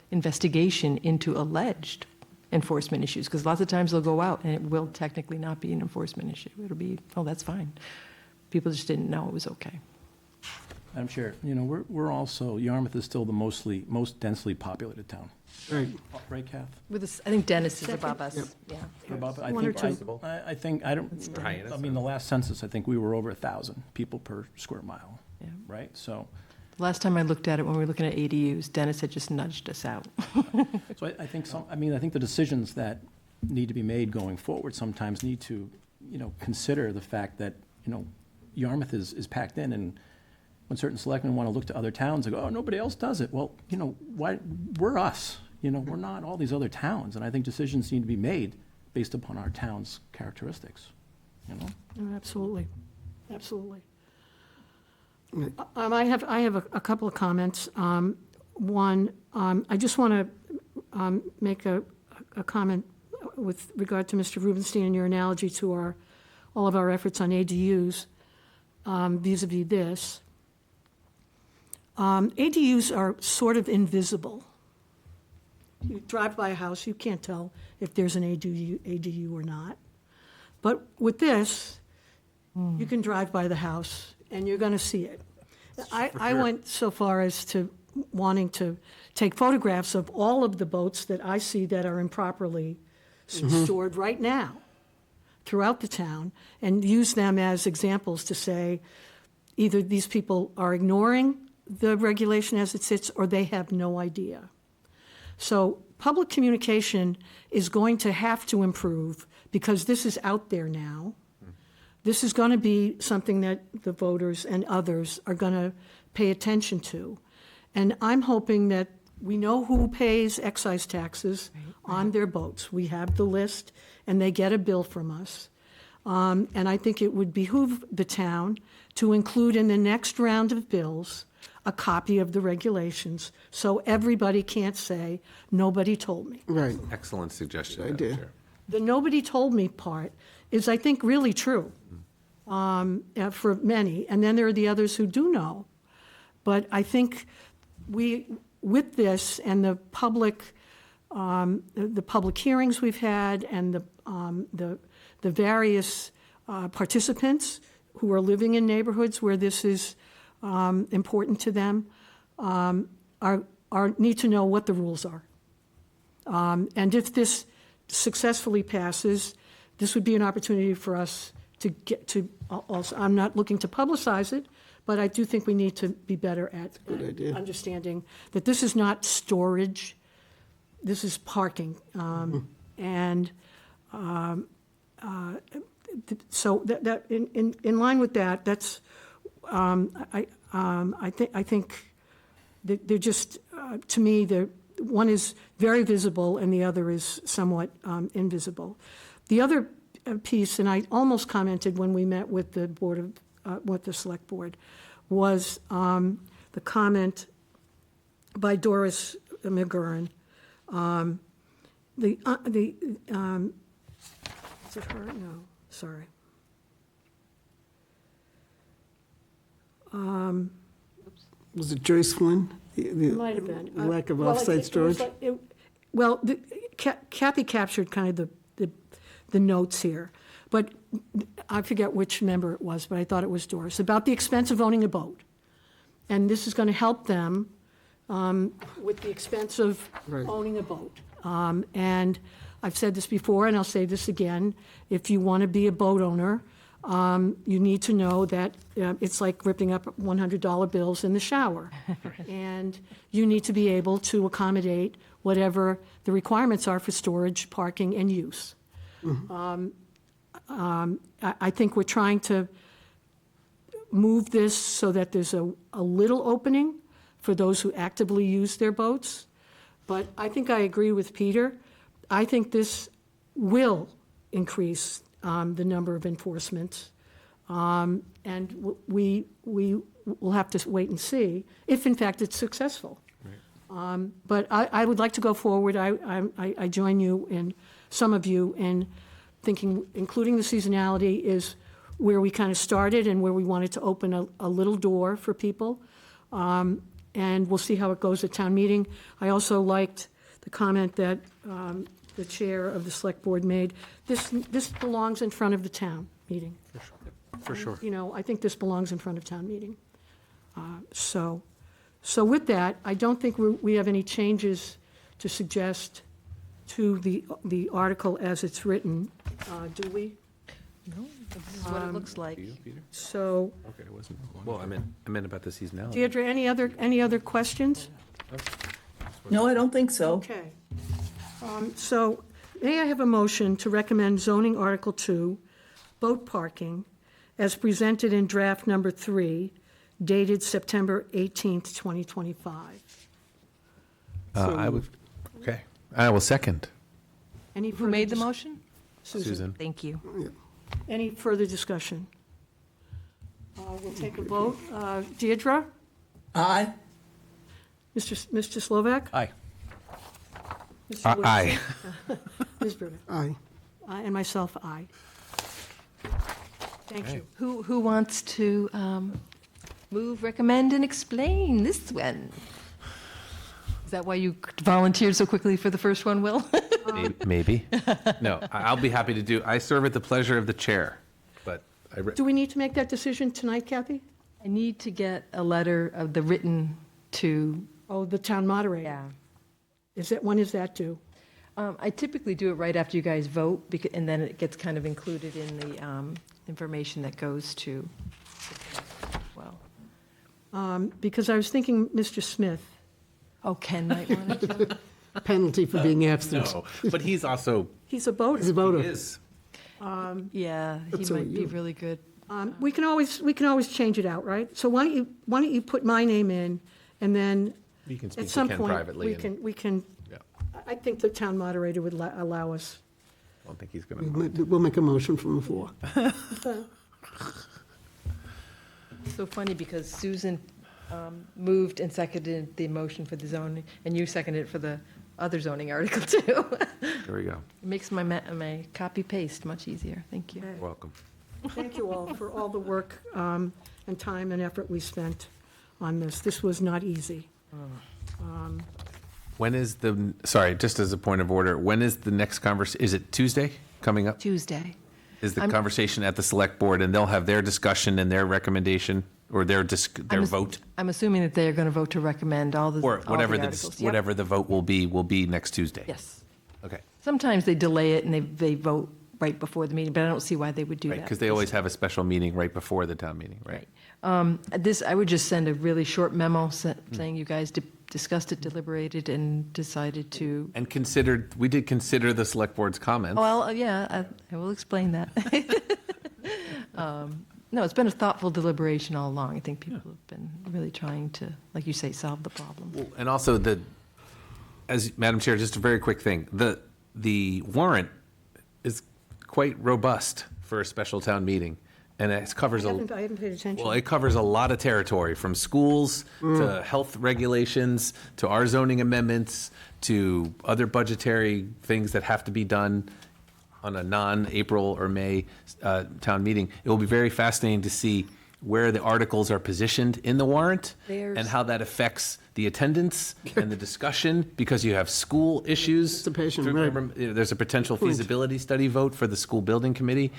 investigation into alleged enforcement issues, because lots of times they'll go out and it will technically not be an enforcement issue. It'll be, oh, that's fine. People just didn't know it was okay. Madam Chair, we're also, Yarmouth is still the most densely populated town. Right. Right, Kath? I think Dennis is above us. Yeah. We're about, but I One or think, two. I think, I don't, high, I mean, the last census, I think we were over 1,000 people per square mile, Yeah. right? So, Last time I looked at it, when we were looking at ADUs, Dennis had just nudged us out. so I think I think the decisions that need to be made going forward sometimes need to, consider the fact that, Yarmouth is packed in, and when certain selectmen want to look to other towns and go, oh, nobody else does it, well, why, we're us, we're not all these other towns, and I think decisions need to be made based upon our town's characteristics, Oh, absolutely, absolutely. I have a couple of comments. One, I just want to make a comment with regard to Mr. Rubenstein and your analogy to all of our efforts on ADUs vis-à-vis this. ADUs are sort of invisible. You drive by a house, you can't tell if there's an ADU or not. But with this, you can drive by the house and you're going to see it. I went so far as to wanting to take photographs of all of the boats that I see that are improperly stored right now throughout the town and use them as examples to say either these people are ignoring the regulation as it sits or they have no idea. So public communication is going to have to improve because this is out there now. This is going to be something that the voters and others are going to pay attention to. And I'm hoping that we know who pays excise taxes on their boats. We have the list, and they get a bill from us. And I think it would behoove the town to include in the next round of bills a copy of the regulations, so everybody can't say, nobody told me. Right. Excellent suggestion, Good Madam idea. Chair. The nobody told me part is, I think, really true for many. And then there are the others who do know. But I think with this and the public hearings we've had and the various participants who are living in neighborhoods where this is important to them need to know what the rules are. And if this successfully passes, this would be an opportunity for us to get to also, I'm not looking to publicize it, but I do think we need to be better at idea. understanding that this is not storage, this is parking. And so that in line with that, that's, I think that they're just, to me, one is very visible and the other is somewhat invisible. The other piece, and I almost commented when we met with the with the select board, was the comment by Doris McGurran. Is it her? No, sorry. Was it Joyce Flynn? It might have been. Lack of Well, off-site storage? Kathy captured kind of the notes here, but I forget which member it was, but I thought it was Doris, about the expense of owning a boat. And this is going to help them with the expense of Right. owning a boat. And I've said this before, and I'll say this again, if you want to be a boat owner, you need to know that it's like ripping up $100 bills in the shower. And you need to be able to accommodate whatever the requirements are for storage, parking, and use. I think we're trying to move this so that there's a little opening for those who actively use their boats. But I think I agree with Peter. I think this will increase the number of enforcements. And we will have to wait and see if, in fact, it's successful. But I would like to go forward. I join you and some of you in thinking, including the seasonality, is where we kind of started and where we wanted to open a little door for people. And we'll see how it goes at town meeting. I also liked the comment that the chair of the select board made. This belongs in front of the town meeting. For sure. You know, I think this belongs in front of town meeting. So with that, I don't think we have any changes to suggest to the article as it's written, do we? No, this is what it looks like. So, Okay, it wasn't, well, I meant about the seasonality. Deirdre, any other questions? No, I don't think so. Okay. So may I have a motion to recommend zoning Article 2, boat parking, as presented in draft number 3, dated September 18th, 2025? I would, okay. I will second. Any Who further made the motion? Susan. Thank you. Any further discussion? We'll take a vote. Deirdre? Aye. Mr. Slovak? Aye. Mr. Wilson? Aye. Ms. Britta? Aye. And myself, aye. Thank you. Who wants to move, recommend, and explain this one? Is that why you volunteered so quickly for the first one, Will? Maybe. No, I'll be happy to do, I serve at the pleasure of the chair, but Do we need to make that decision tonight, Kathy? I need to get a letter of the written to, Oh, the town moderator? yeah. When is that due? I typically do it right after you guys vote, and then it gets kind of included in the information that goes to, well. Because I was thinking Mr. Smith. Oh, Ken might want to. Penalty for being absent. no, but he's also, He's a boater. He's a voter. is. Yeah, he So might be you- really good. We can always change it out, right? So why don't you put my name in, and then You can speak at to some Ken point, privately. we can, Yeah, I think the town moderator would allow us. I don't think he's going to. We'll make a motion from the floor. So funny because Susan moved and seconded the motion for the zoning, and you seconded it for the other zoning article too. There we go. It makes my copy paste much easier. Thank you. You're welcome. Thank you all for all the work and time and effort we spent on this. This was not easy. When is the, sorry, just as a point of order, when is the next conversation? Is it Tuesday coming up? Tuesday. Is the I'm- conversation at the select board and they'll have their discussion and their recommendation or their vote? I'm assuming that they're going to vote to recommend all the Or whatever articles. Yep. whatever the vote will be next Tuesday? Yes. Okay. Sometimes they delay it and they vote right before the meeting, but I don't see why they would do Right, that. because they always have a special meeting right before the town meeting, right? I would just send a really short memo saying you guys discussed it, deliberated, and decided to. And we did consider the select board's comments. Well, yeah, I will explain that. No, it's been a thoughtful deliberation all along. I think people have been really trying to, like you say, solve the problem. And also as Madam Chair, just a very quick thing, the warrant is quite robust for a special town meeting. And it covers I haven't paid attention. well, it covers a lot of territory, from schools to health regulations, to our zoning amendments, to other budgetary things that have to be done on a non-April or May town meeting. It will be very fascinating to see where the articles are positioned in the warrant and There's- how that affects the attendance and the discussion, because you have school issues. Participation, right. Remember, there's a potential feasibility study vote for the school building committee,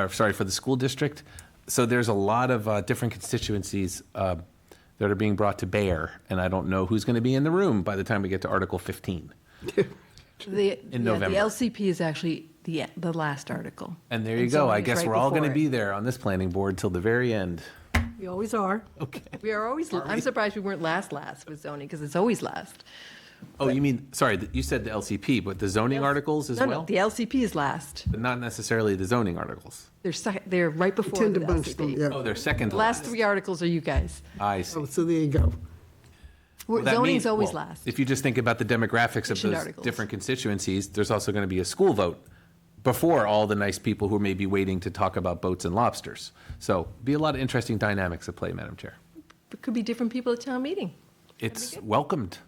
for the school district. So there's a lot of different constituencies that are being brought to bear, and I don't know who's going to be in the room by the time we get to Article 15. In November. The LCP is actually the last article. And there you And go. zoning I is guess right we're all going to before be it. there on this planning board till the very end. We always are. Okay. We are always, I'm surprised we weren't last with zoning, because it's always last. Oh, you mean, sorry, you said the LCP, but the zoning articles as No, well? no, the LCP is last. But not necessarily the zoning articles. They're right before Tend the to bunch them, LCP. yeah. Oh, they're second The to last last. 3 articles are you guys. I see. Oh, so there you go. Well, that Zoning's means- always well, last. If you just think about the demographics of Efficient those articles. different constituencies, there's also going to be a school vote before all the nice people who may be waiting to talk about boats and lobsters. So be a lot of interesting dynamics at play, Madam Chair. It could be different people at town meeting. It's welcomed.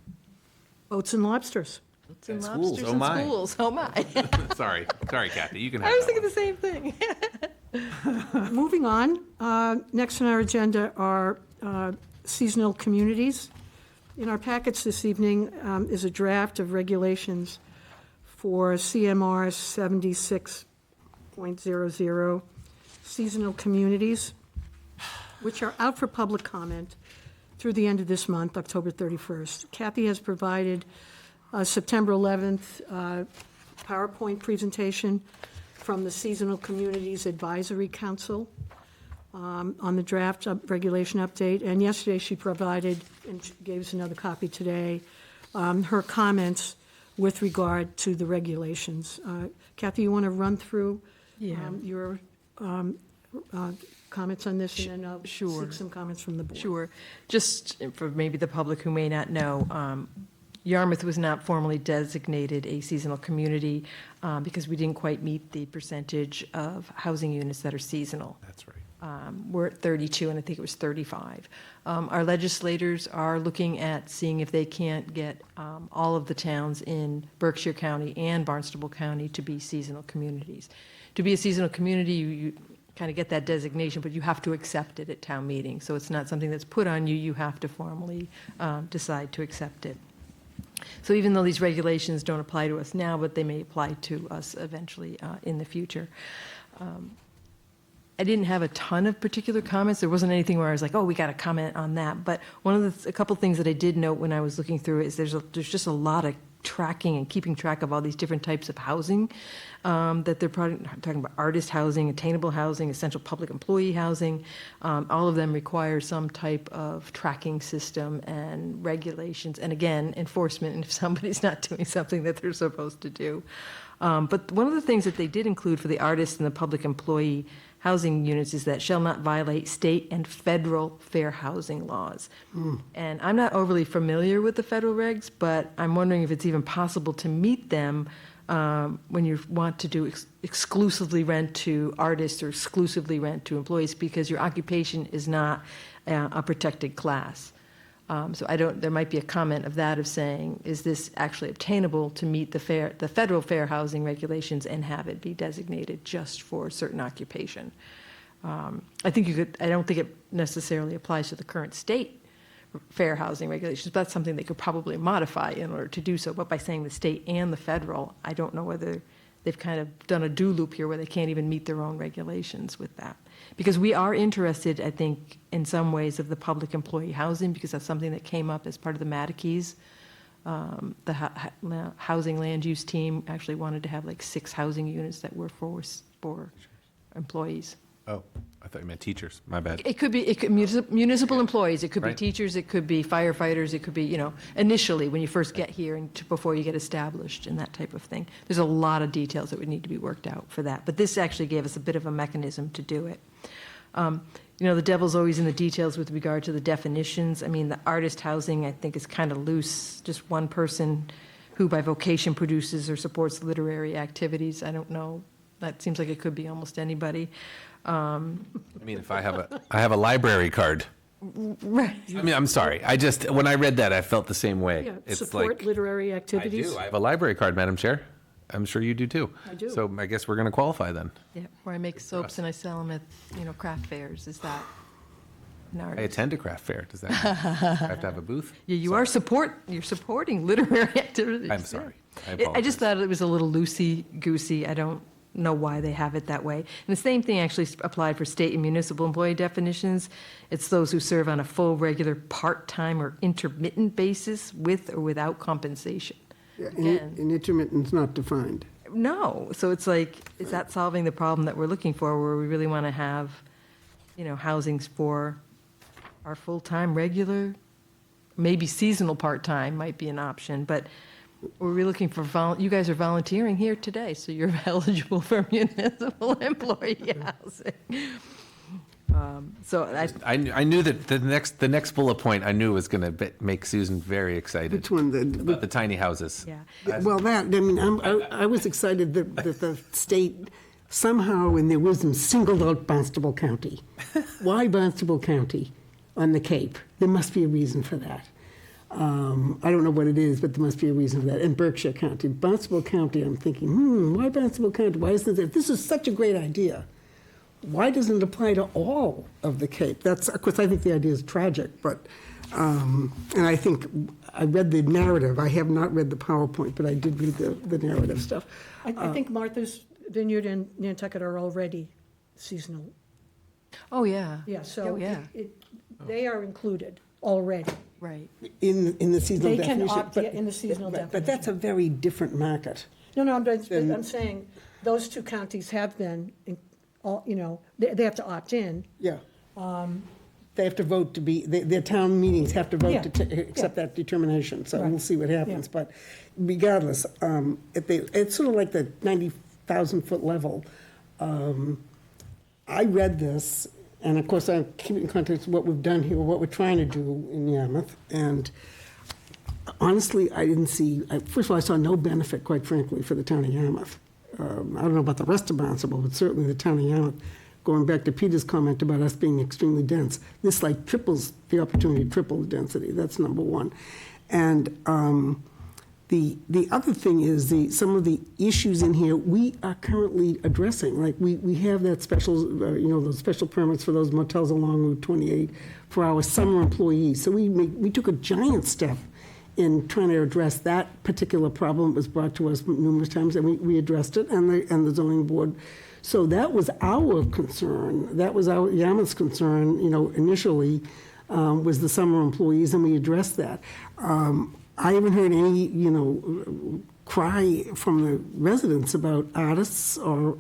Boats and lobsters. Boats and And schools, lobsters oh and my. schools, oh my. Sorry, Kathy, you can have I was that thinking one. the same thing. Moving on, next on our agenda are seasonal communities. In our packets this evening is a draft of regulations for CMR 76.00, seasonal communities, which are out for public comment through the end of this month, October 31st. Kathy has provided September 11th PowerPoint presentation from the Seasonal Communities Advisory Council on the draft regulation update. And yesterday, she provided, and she gave us another copy today, her comments with regard to the regulations. Kathy, you want to run through your comments on this, and then I'll Sure. seek some comments from the board. Sure. Just for maybe the public who may not know, Yarmouth was not formally designated a seasonal community because we didn't quite meet the percentage of housing units that are seasonal. That's right. We're at 32, and I think it was 35. Our legislators are looking at seeing if they can't get all of the towns in Berkshire County and Barnstable County to be seasonal communities. To be a seasonal community, you kind of get that designation, but you have to accept it at town meeting. So it's not something that's put on you. You have to formally decide to accept it. So even though these regulations don't apply to us now, but they may apply to us eventually in the future. I didn't have a ton of particular comments. There wasn't anything where I was like, oh, we got to comment on that. But a couple things that I did note when I was looking through it is there's just a lot of tracking and keeping track of all these different types of housing that they're probably talking about: artist housing, attainable housing, essential public employee housing. All of them require some type of tracking system and regulations, and again, enforcement, and if somebody's not doing something that they're supposed to do. But one of the things that they did include for the artists and the public employee housing units is that shall not violate state and federal fair housing laws. And I'm not overly familiar with the federal regs, but I'm wondering if it's even possible to meet them when you want to do exclusively rent to artists or exclusively rent to employees, because your occupation is not a protected class. So there might be a comment of that, of saying, is this actually obtainable to meet the federal fair housing regulations and have it be designated just for a certain occupation? I think I don't think it necessarily applies to the current state fair housing regulations, but that's something they could probably modify in order to do so. But by saying the state and the federal, I don't know whether they've kind of done a do loop here where they can't even meet their own regulations with that. Because we are interested, I think, in some ways of the public employee housing, because that's something that came up as part of the Matakees. The housing land use team actually wanted to have like 6 housing units that were for employees. Oh, I thought you meant teachers. My bad. It could be municipal employees, it could be Right. teachers, it could be firefighters, it could be, initially when you first get here and before you get established and that type of thing. There's a lot of details that would need to be worked out for that, but this actually gave us a bit of a mechanism to do it. The devil's always in the details with regard to the definitions. I mean, the artist housing, I think, is kind of loose, just one person who by vocation produces or supports literary activities. I don't know, that seems like it could be almost anybody. I mean, if I have a library card. Right. I mean, I'm sorry. When I read that, I felt the same way. Yeah, It's support like, literary I activities. do. I have a library card, Madam Chair. I'm sure you do too. I do. So I guess we're going to qualify then. Yeah, where I make soaps and I sell them at, craft fairs. Is that an I artist? attend a craft fair. Does that mean I have to have a booth? Yeah, you're supporting literary activities. I'm sorry. I I apologize. just thought it was a little loosey-goosey. I don't know why they have it that way. And the same thing actually applied for state and municipal employee definitions. It's those who serve on a full, regular, part-time, or intermittent basis with or without compensation. Yeah, Again. and intermittent's not defined. No, so it's like, is that solving the problem that we're looking for, where we really want to have, housings for our full-time, regular, maybe seasonal part-time might be an option, but were we looking for, you guys are volunteering here today, so you're eligible for municipal employee housing. So I knew that the next bullet point I knew was going to make Susan very excited Which one? about the tiny houses. yeah. Well, I was excited that the state somehow, in their wisdom, singled out Barnstable County. Why Barnstable County on the Cape? There must be a reason for that. I don't know what it is, but there must be a reason for that. And Berkshire County. Barnstable County, I'm thinking, why Barnstable County? Why isn't it? This is such a great idea. Why doesn't it apply to all of the Cape? That's, of course, I think the idea is tragic, but, and I think, I read the narrative. I have not read the PowerPoint, but I did read the narrative stuff. I think Martha's Vineyard and Nantucket are already seasonal. Oh, yeah. Yeah, Oh, so yeah, they are included already. right. In the seasonal They can definition. opt but- in the seasonal But that's a very different market. No, I'm saying, those two counties have been, they have to opt in. Yeah. They have to vote to be, their town meetings have to vote to accept that determination, so we'll Right. see what happens. Yeah. But regardless, it's sort of like the 90,000-foot level. I read this, and of course, I keep it in context of what we've done here, what we're trying to do in Yarmouth, and honestly, I didn't see, first of all, I saw no benefit, quite frankly, for the town of Yarmouth. I don't know about the rest of Barnstable, but certainly the town of Yarmouth, going back to Peter's comment about us being extremely dense, this like triples the opportunity to triple the density. That's number one. And the other thing is some of the issues in here we are currently addressing. Like we have that special, those special permits for those motels along Route 28 for our summer employees. So we took a giant step in trying to address that particular problem. It was brought to us numerous times, and we addressed it, and the zoning board. So that was our concern. That was our Yarmouth's concern, initially, was the summer employees, and we addressed that. I haven't heard any, cry from the residents about artists or,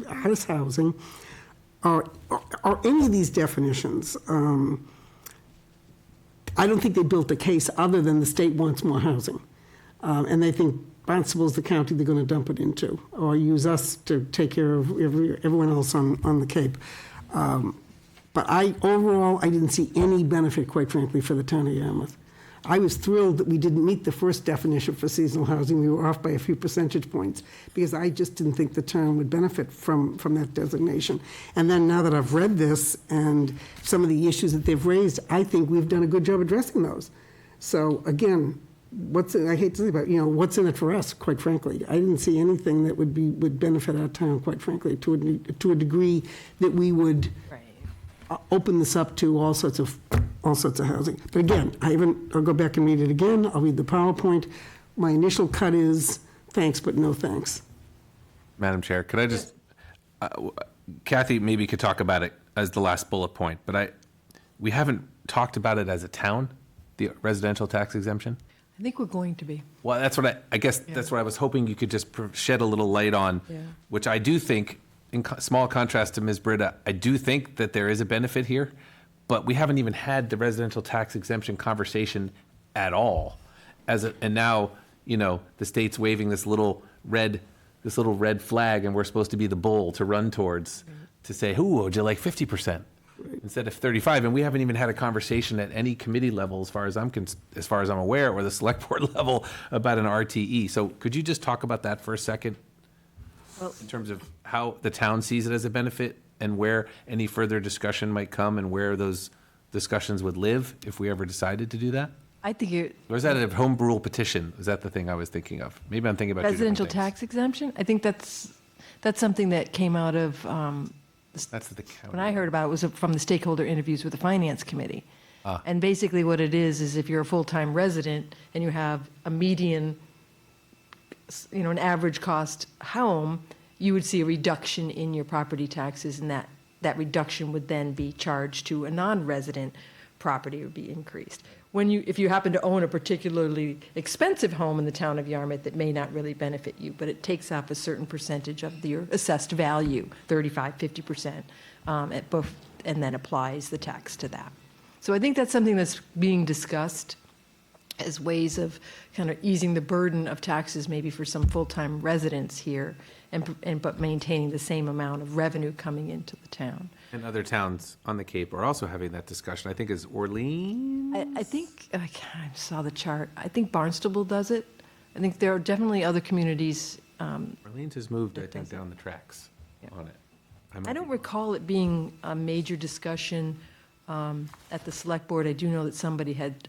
artist housing or any of these definitions. I don't think they built a case other than the state wants more housing. And they think Barnstable's the county they're going to dump it into, or use us to take care of everyone else on the Cape. But overall, I didn't see any benefit, quite frankly, for the town of Yarmouth. I was thrilled that we didn't meet the first definition for seasonal housing. We were off by a few percentage points because I just didn't think the town would benefit from that designation. And then now that I've read this and some of the issues that they've raised, I think we've done a good job addressing those. So again, I hate to say about, what's in it for us, quite frankly. I didn't see anything that would benefit our town, quite frankly, to a degree that we would open this up to all sorts of housing. But again, I'll go back and read it again. I'll read the PowerPoint. My initial cut is thanks, but no thanks. Madam Chair, could I just, Kathy maybe could talk about it as the last bullet point, but we haven't talked about it as a town, the residential tax exemption. I think we're going to be. Well, that's what that's what I was hoping you could just shed a little light on, which I do think, in small contrast to Ms. Britta, I do think that there is a benefit here, but we haven't even had the residential tax exemption conversation at all. And now, the state's waving this little red flag, and we're supposed to be the bull to run towards to say, "Ooh, would you like 50%?" Instead of 35, and we haven't even had a conversation at any committee level, as far as I'm aware, or the select board level, about an RTE. So could you just talk about that for a second, in terms of how the town sees it as a benefit, and where any further discussion might come, and where those discussions would live if we ever decided to do that? I think Or is that a home rule petition? Is that the thing I was thinking of? Maybe I'm thinking about two different residential things. tax exemption, I think that's something that came out of, That's the county. when I heard about it, was from the stakeholder interviews with the finance committee. And basically what it is if you're a full-time resident and you have a median, an average cost home, you would see a reduction in your property taxes, and that reduction would then be charged to a non-resident property, or be increased. If you happen to own a particularly expensive home in the town of Yarmouth, that may not really benefit you, but it takes off a certain percentage of your assessed value, 35, 50%, at both, and then applies the tax to that. So I think that's something that's being discussed as ways of kind of easing the burden of taxes, maybe for some full-time residents here, but maintaining the same amount of revenue coming into the town. And other towns on the Cape are also having that discussion. I think is Orleans. I think, I saw the chart, I think Barnstable does it. I think there are definitely other communities. Orleans has moved, I think, down the tracks on it. I don't recall it being a major discussion at the select board. I do know that somebody had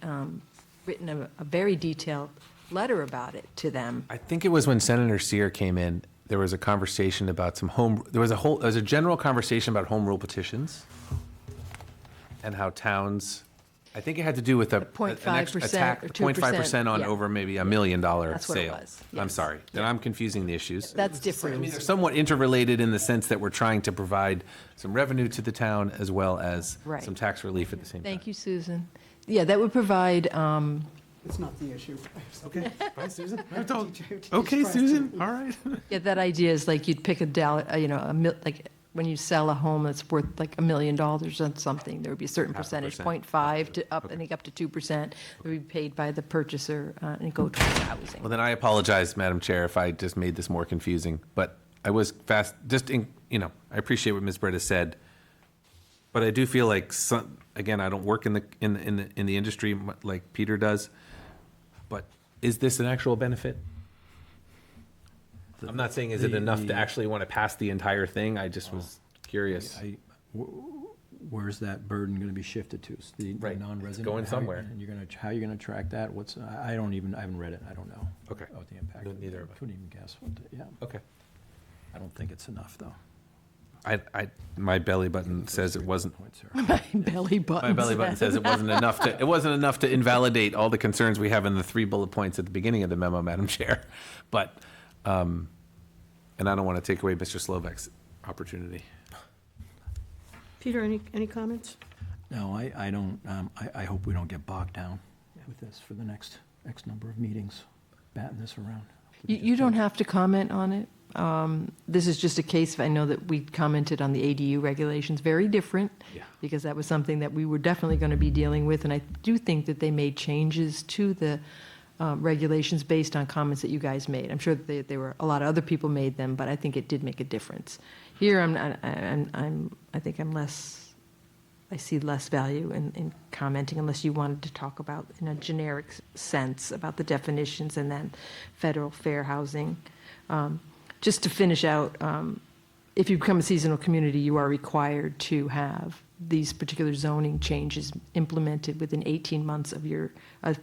written a very detailed letter about it to them. I think it was when Senator Sear came in. There was a conversation about there was a general conversation about home rule petitions and how towns, I think it had to do with a 0.5% or 0.5% on yeah. over maybe $1 million That's what it sale. was, I'm yes. sorry, then I'm confusing the issues. That's different. I mean, they're somewhat interrelated in the sense that we're trying to provide some revenue to the town as well as Right. some tax relief at the same time. Thank you, Susan. Yeah, that would provide, It's not the issue. Okay, bye, Susan. Teach Okay, Preston. Susan, all right. Yeah, that idea is like you'd pick a dollar, like when you sell a home that's worth like $1 million or something, there would be a certain Half a percentage, percent. 0.5 to up, I think up to 2%, that would be paid by the purchaser and go towards housing. Well, then I apologize, Madam Chair, if I just made this more confusing, but I was fast, I appreciate what Ms. Britta said, but I do feel like again, I don't work in the industry like Peter does, but is this an actual benefit? I'm not saying is it enough to actually want to pass the entire thing, I just was curious. Where's that burden going to be shifted to? The Right. non-resident? Going How you- somewhere. And how you're going to track that? I haven't read it, I don't know. Okay. What the impact. Don't neither of us. Couldn't even guess yeah. Okay. I don't think it's enough, though. My belly button says it wasn't. Points are- My belly button. My belly button says it wasn't enough to invalidate all the concerns we have in the 3 bullet points at the beginning of the memo, Madam Chair. But, and I don't want to take away Mr. Slovak's opportunity. Peter, any comments? No, I don't, I hope we don't get bogged down with this for the next X number of meetings, batting this around. You don't have to comment on it. This is just a case, I know that we commented on the ADU regulations, very different. Yeah. Because that was something that we were definitely going to be dealing with, and I do think that they made changes to the regulations based on comments that you guys made. I'm sure that there were, a lot of other people made them, but I think it did make a difference. Here, I think I see less value in commenting unless you wanted to talk about, in a generic sense, about the definitions and then federal fair housing. Just to finish out, if you become a seasonal community, you are required to have these particular zoning changes implemented within 18 months of your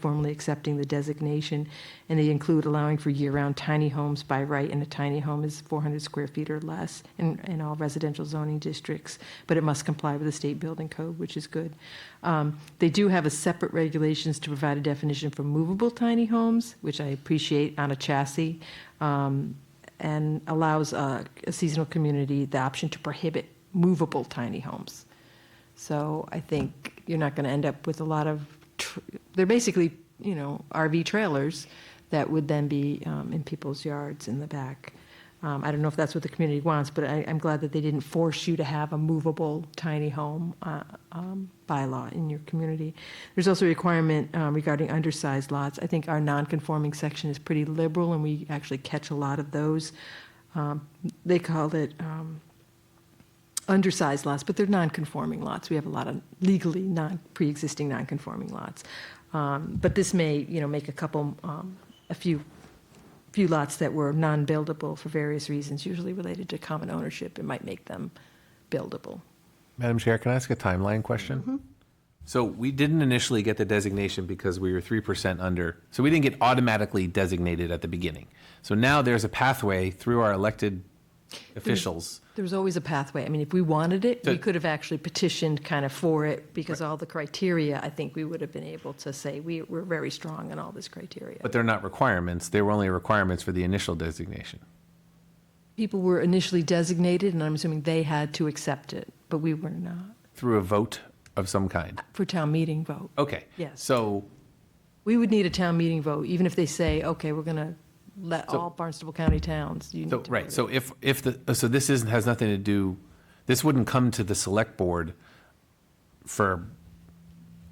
formally accepting the designation. And they include allowing for year-round tiny homes by right, and a tiny home is 400 square feet or less in all residential zoning districts, but it must comply with the state building code, which is good. They do have a separate regulations to provide a definition for movable tiny homes, which I appreciate, on a chassis, and allows a seasonal community the option to prohibit movable tiny homes. So I think you're not going to end up with a lot of, they're basically, RV trailers that would then be in people's yards in the back. I don't know if that's what the community wants, but I'm glad that they didn't force you to have a movable tiny home bylaw in your community. There's also a requirement regarding undersized lots. I think our non-conforming section is pretty liberal, and we actually catch a lot of those. They called it undersized lots, but they're non-conforming lots. We have a lot of legally pre-existing non-conforming lots. But this may, make a few lots that were non-buildable for various reasons, usually related to common ownership. It might make them buildable. Madam Chair, can I ask a timeline question? Mm-hmm. So we didn't initially get the designation because we were 3% under, so we didn't get automatically designated at the beginning. So now there's a pathway through our elected officials. There was always a pathway. I mean, if we wanted it, we So- could have actually petitioned kind of for it, because all the criteria, I think we would have been able to say, we're very strong on all this criteria. But they're not requirements, they were only requirements for the initial designation. People were initially designated, and I'm assuming they had to accept it, but we were not, Through a vote of some kind. for town meeting vote. Okay. Yes. So, We would need a town meeting vote, even if they say, okay, we're going to let So- all Barnstable County towns, you need to right, vote so it. so this has nothing to do, this wouldn't come to the select board for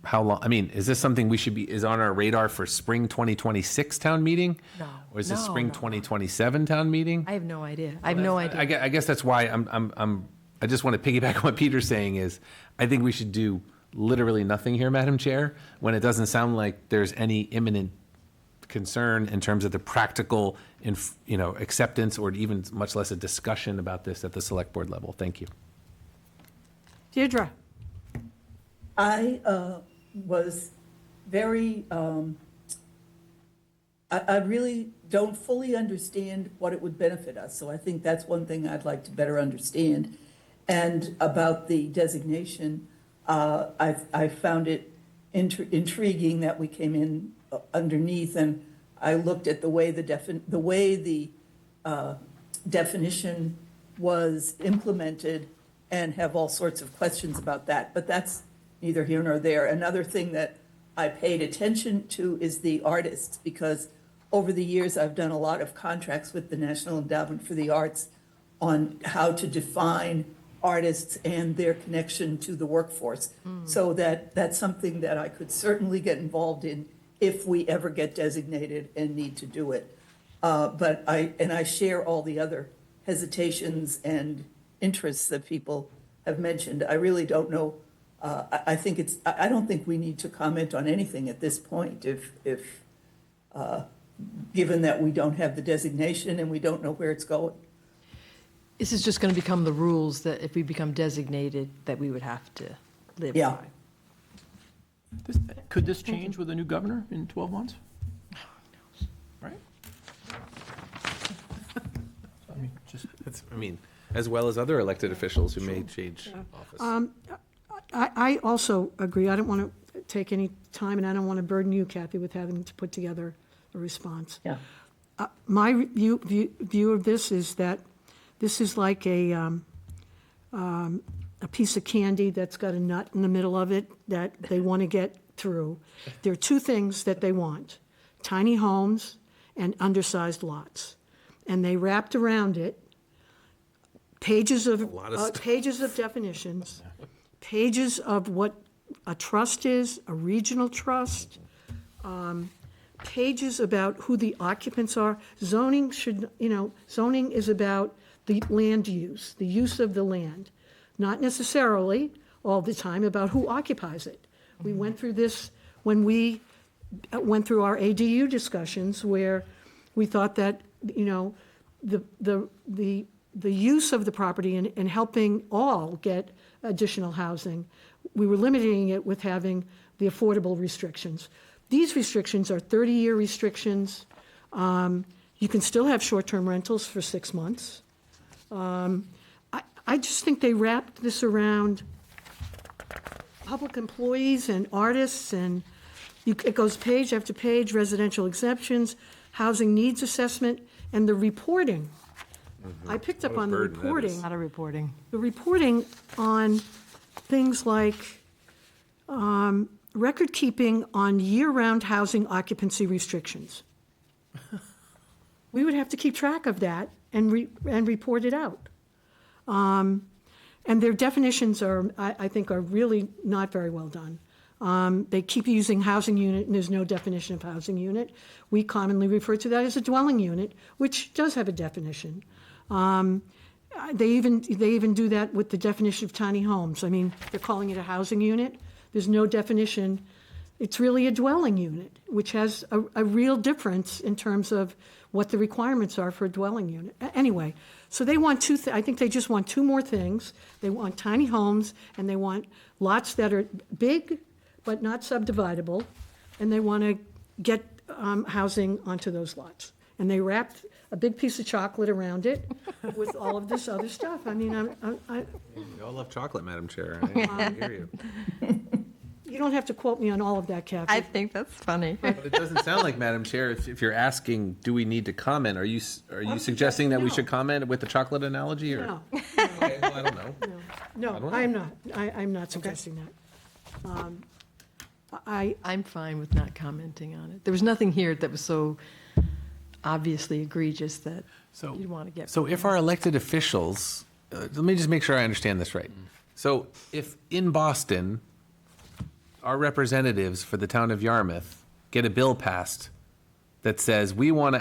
how long? I mean, is this something is on our radar for spring 2026 town meeting? No. Or is this No, spring no, no. 2027 town meeting? I have no idea. I have no idea. I guess that's why I just want to piggyback on what Peter's saying is, I think we should do literally nothing here, Madam Chair, when it doesn't sound like there's any imminent concern in terms of the practical, acceptance, or even much less a discussion about this at the select board level. Thank you. Deirdre? I was very, I really don't fully understand what it would benefit us, so I think that's one thing I'd like to better understand. And about the designation, I found it intriguing that we came in underneath, and I looked at the way the definition was implemented and have all sorts of questions about that, but that's neither here nor there. Another thing that I paid attention to is the artists, because over the years, I've done a lot of contracts with the National Endowment for the Arts on how to define artists and their connection to the workforce. So that's something that I could certainly get involved in if we ever get designated and need to do it. But I share all the other hesitations and interests that people have mentioned. I really don't know. I don't think we need to comment on anything at this point given that we don't have the designation and we don't know where it's going. This is just going to become the rules that if we become designated, that we would have to live Yeah. by. Could this change with a new governor in 12 months? Right? I mean, just, As well as other elected officials who may change office. I also agree. I don't want to take any time, and I don't want to burden you, Kathy, with having to put together a response. Yeah. My view of this is that this is like a piece of candy that's got a nut in the middle of it that they want to get through. There are two things that they want: tiny homes and undersized lots. And they wrapped around it pages of definitions, pages of what a trust is, a regional trust, pages about who the occupants are. Zoning is about the land use, the use of the land, not necessarily all the time about who occupies it. We went through this when we went through our ADU discussions, where we thought that, the use of the property and helping all get additional housing, we were limiting it with having the affordable restrictions. These restrictions are 30-year restrictions. You can still have short-term rentals for 6 months. I just think they wrapped this around public employees and artists, and it goes page after page: residential exceptions, housing needs assessment, and the reporting. I picked up on the burden that is. reporting. A lot of reporting. The reporting on things like record keeping on year-round housing occupancy restrictions. We would have to keep track of that and report it out. And their definitions I think, are really not very well done. They keep using housing unit, and there's no definition of housing unit. We commonly refer to that as a dwelling unit, which does have a definition. They even do that with the definition of tiny homes. I mean, they're calling it a housing unit. There's no definition. It's really a dwelling unit, which has a real difference in terms of what the requirements are for a dwelling unit. Anyway, so they want I think they just want two more things. They want tiny homes, and they want lots that are big but not subdividable, and they want to get housing onto those lots. And they wrapped a big piece of chocolate around it with all of this other stuff. I mean, We all love chocolate, Madam Chair. I hear you. you don't have to quote me on all of that, Kathy. I think that's funny. But it doesn't sound like, Madam Chair, if you're asking, do we need to comment, are you suggesting that we no. should comment with the chocolate analogy? Or? No, Okay, well, I don't know. no, I'm not. I'm not suggesting that. I'm fine with not commenting on it. There was nothing here that was so obviously egregious that So, you'd want to get. so if our elected officials, let me just make sure I understand this right. So if in Boston, our representatives for the town of Yarmouth get a bill passed that says we want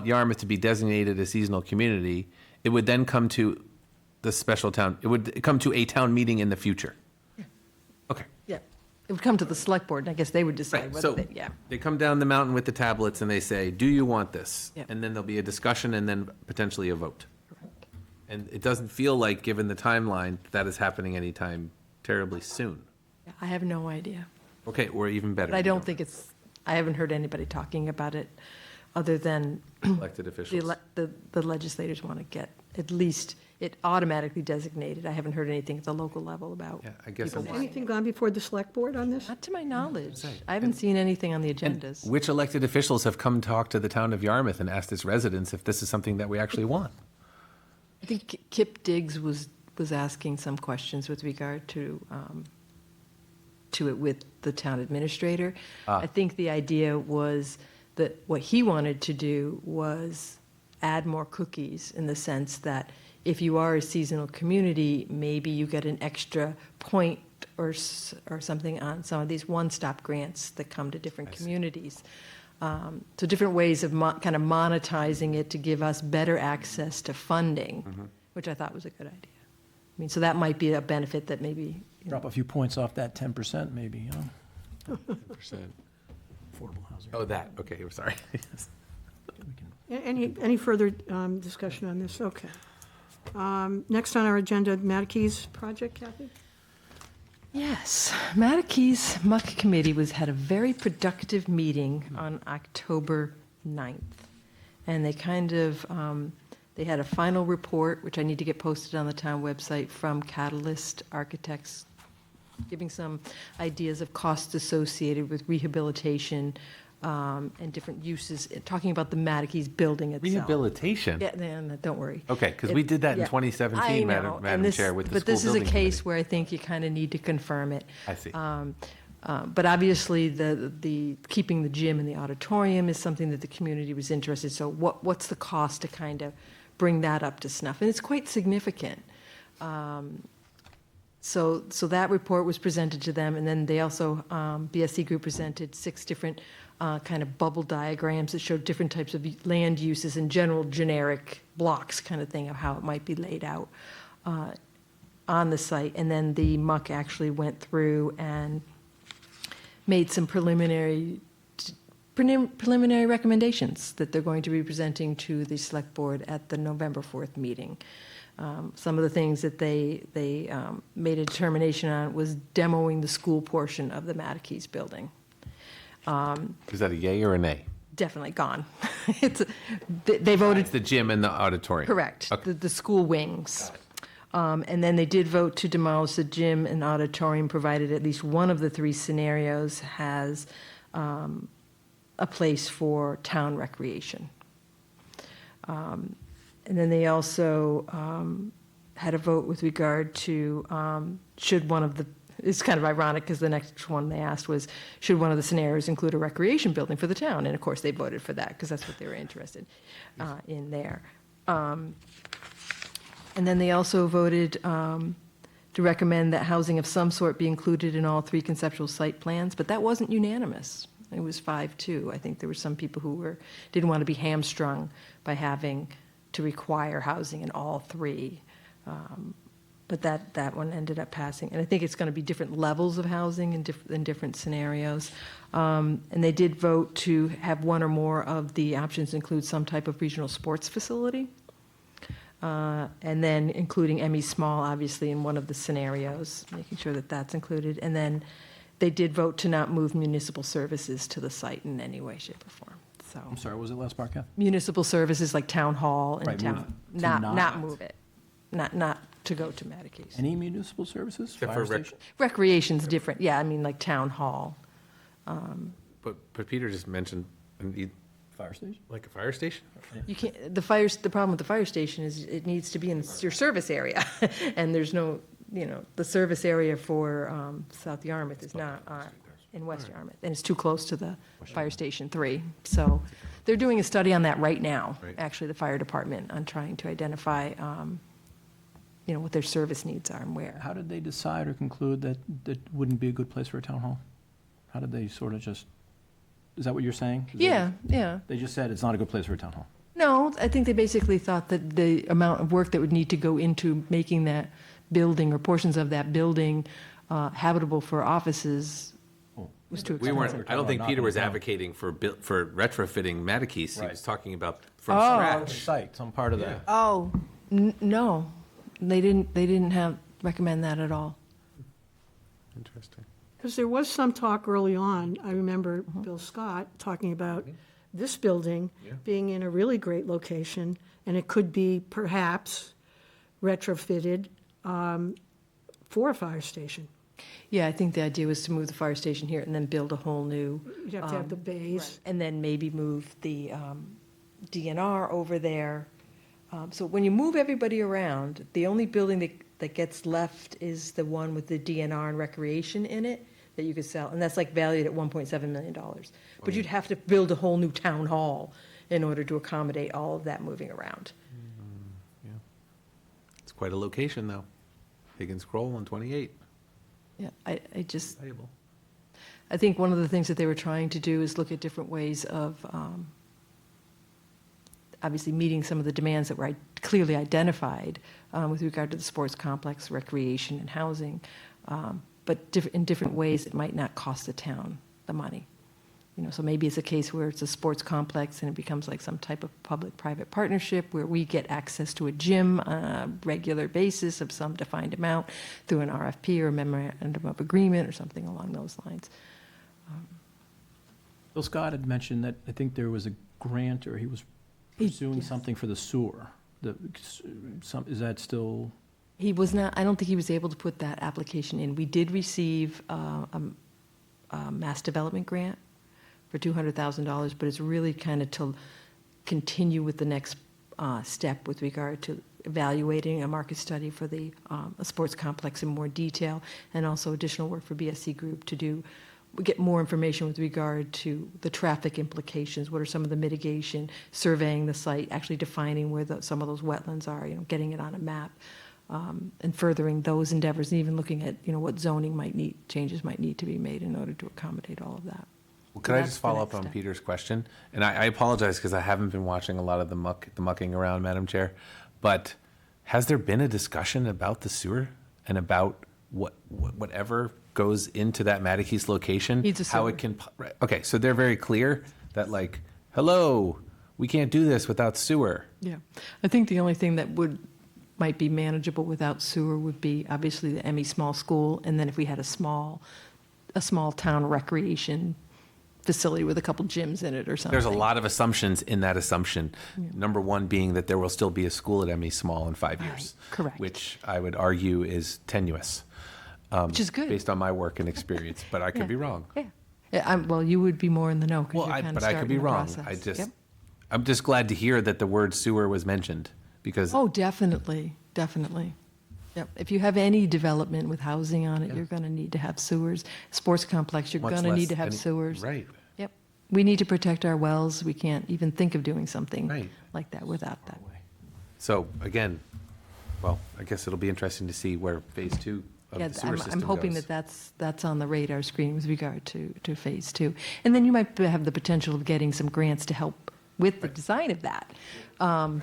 Yarmouth to be designated a seasonal community, it would then come to the special town, it would come to a town meeting in the future. Okay. Yeah, it would come to the select board, and I guess they would Right, decide so whether they, yeah. they come down the mountain with the tablets and they say, do you want this? Yep. And then there'll be a discussion and then potentially a vote. And it doesn't feel like, given the timeline, that is happening anytime terribly soon. I have no idea. Okay, or even better. But I you don't think I haven't heard anybody talking about it, other than Elected the officials. the legislators want to get at least it automatically designated. I haven't heard anything at the local level about. Yeah, I guess people I'm- wanting Anything gone before the select board on this? Not to my knowledge. I haven't seen anything on the And agendas. which elected officials have come talk to the town of Yarmouth and asked its residents if this is something that we actually want? I think Kip Diggs was asking some questions with regard to to it with the town administrator. I think the idea was that what he wanted to do was add more cookies, in the sense that if you are a seasonal community, maybe you get an extra point or something on some of these one-stop grants that come to different communities. So different ways of kind of monetizing it to give us better access to funding, which I thought was a good idea. I mean, so that might be a benefit that maybe, Drop a few points off that 10% maybe, you know, Percent. affordable housing. Oh, that, okay, I'm sorry. Any further discussion on this? Okay. Next on our agenda, Matakey's project, Kathy? yes, Matakey's Muck Committee had a very productive meeting on October 9th. And they kind of, they had a final report, which I need to get posted on the town website, from Catalyst Architects, giving some ideas of costs associated with rehabilitation and different uses, talking about the Matakey's building itself. Rehabilitation? Yeah, don't worry. Okay, because we did that in Yeah. 2017, I know, Madam and this- Chair, with the But school this is a building case committee. where I think you kind of need to confirm it. I see. But obviously, the keeping the gym and the auditorium is something that the community was interested. So what's the cost to kind of bring that up to snuff? And it's quite significant. So that report was presented to them, and then they also, BSC Group presented 6 different kind of bubble diagrams that showed different types of land uses and general generic blocks kind of thing of how it might be laid out on the site. And then the MUC actually went through and made some preliminary recommendations that they're going to be presenting to the select board at the November 4th meeting. Some of the things that they made a determination on was demoing the school portion of the Matakey's building. Is that a yay or a nay? Definitely gone. They voted It's the gym and the auditorium. correct, Okay. the school wings. And then they did vote to demolish the gym and auditorium, provided at least one of the 3 scenarios has a place for town recreation. And then they also had a vote with regard to should one of the, it's kind of ironic because the next one they asked was, should one of the scenarios include a recreation building for the town? And of course, they voted for that because that's what they were interested in there. And then they also voted to recommend that housing of some sort be included in all 3 conceptual site plans, but that wasn't unanimous. It was 5-2. I think there were some people who didn't want to be hamstrung by having to require housing in all 3. But that one ended up passing. And I think it's going to be different levels of housing in different scenarios. And they did vote to have one or more of the options include some type of regional sports facility. And then including ME Small, obviously, in one of the scenarios, making sure that that's included. And then they did vote to not move municipal services to the site in any way, shape, or form. So I'm sorry, what was it last part, Kath? municipal services like town hall and Right, town, move to not not- move it, not to go to Matakey's. Any municipal services? Except Fire for rec- station? Recreation's different, yeah, I mean, like town hall. But Peter just mentioned, Fire station? like a fire station? You can't, the problem with the fire station is it needs to be in your service area. And there's no, the service area for South Yarmouth is not in West Yarmouth. And it's too close to the Fire Station 3. So they're doing a study on that right now, Right. actually, the fire department, on trying to identify, what their service needs are and where. How did they decide or conclude that that wouldn't be a good place for a town hall? How did they sort of just, is that what you're saying? Is Yeah, that- yeah. They just said it's not a good place for a town hall. No, I think they basically thought that the amount of work that would need to go into making that building or portions of that building habitable for offices was too We expensive. weren't, I don't think Peter was Knocking it down. advocating for retrofitting Matakey's. He Right. was talking about from Oh. scratch. Site, some part of Yeah. that. Oh, no, they didn't recommend that at all. Interesting. Because there was some talk early on, I remember Bill Scott talking about this building being in a really great location, and it could be perhaps retrofitted for a fire station. Yeah, I think the idea was to move the fire station here and then build a whole new, You'd have to have the bays. and then maybe move the DNR over there. So when you move everybody around, the only building that gets left is the one with the DNR and recreation in it. that you could sell, and that's like valued at $1.7 million. But you'd have to build a whole new town hall in order to accommodate all of that moving around. It's quite a location, though. Higgins Kroll on 28. Yeah, I just, Valuable. I think one of the things that they were trying to do is look at different ways of obviously meeting some of the demands that were clearly identified with regard to the sports complex, recreation, and housing, but in different ways it might not cost the town the money. So maybe it's a case where it's a sports complex and it becomes like some type of public-private partnership where we get access to a gym on a regular basis of some defined amount through an RFP or a memorandum of agreement or something along those lines. Bill Scott had mentioned that I think there was a grant, or he was pursuing yes. something for the sewer. Is that still? He was not, I don't think he was able to put that application in. We did receive a mass development grant for $200,000, but it's really kind of to continue with the next step with regard to evaluating a market study for the a sports complex in more detail, and also additional work for BSC Group to get more information with regard to the traffic implications. What are some of the mitigation, surveying the site, actually defining where some of those wetlands are, getting it on a map, and furthering those endeavors, and even looking at, what zoning changes might need to be made in order to accommodate all of that. Well, could I That's just the follow next up on step. Peter's question? And I apologize because I haven't been watching a lot of the mucking around, Madam Chair. But has there been a discussion about the sewer and about whatever goes into that Mattakese location? Needs a How sewer. it can, right, okay, so they're very clear that like, hello, we can't do this without sewer. Yeah, I think the only thing that might be manageable without sewer would be obviously the Emmy Small School, and then if we had a small town recreation facility with a couple gyms in it or something. There's a lot of assumptions in that assumption. Number one being that there will still be a school at Emmy Small in 5 years. correct. Which I would argue is tenuous. Which is good. Based on my work and experience, but I could Yeah. be wrong. Yeah, well, you would be more in the know because Well, you're kind of but I could be wrong. I'm just glad to hear that the word sewer was mentioned because Oh, definitely. Yep. If you have any development with housing on it, you're going to need to have sewers. Sports complex, you're much going to less need to have any- sewers. Right. Yep. We need to protect our wells. We can't even think of doing something Right. like that without that. So again, well, I guess it'll be interesting to see where phase two of Yeah, the sewer system I'm hoping goes. that's on the radar screen with regard to phase two. And then you might have the potential of getting some grants to help with the design of that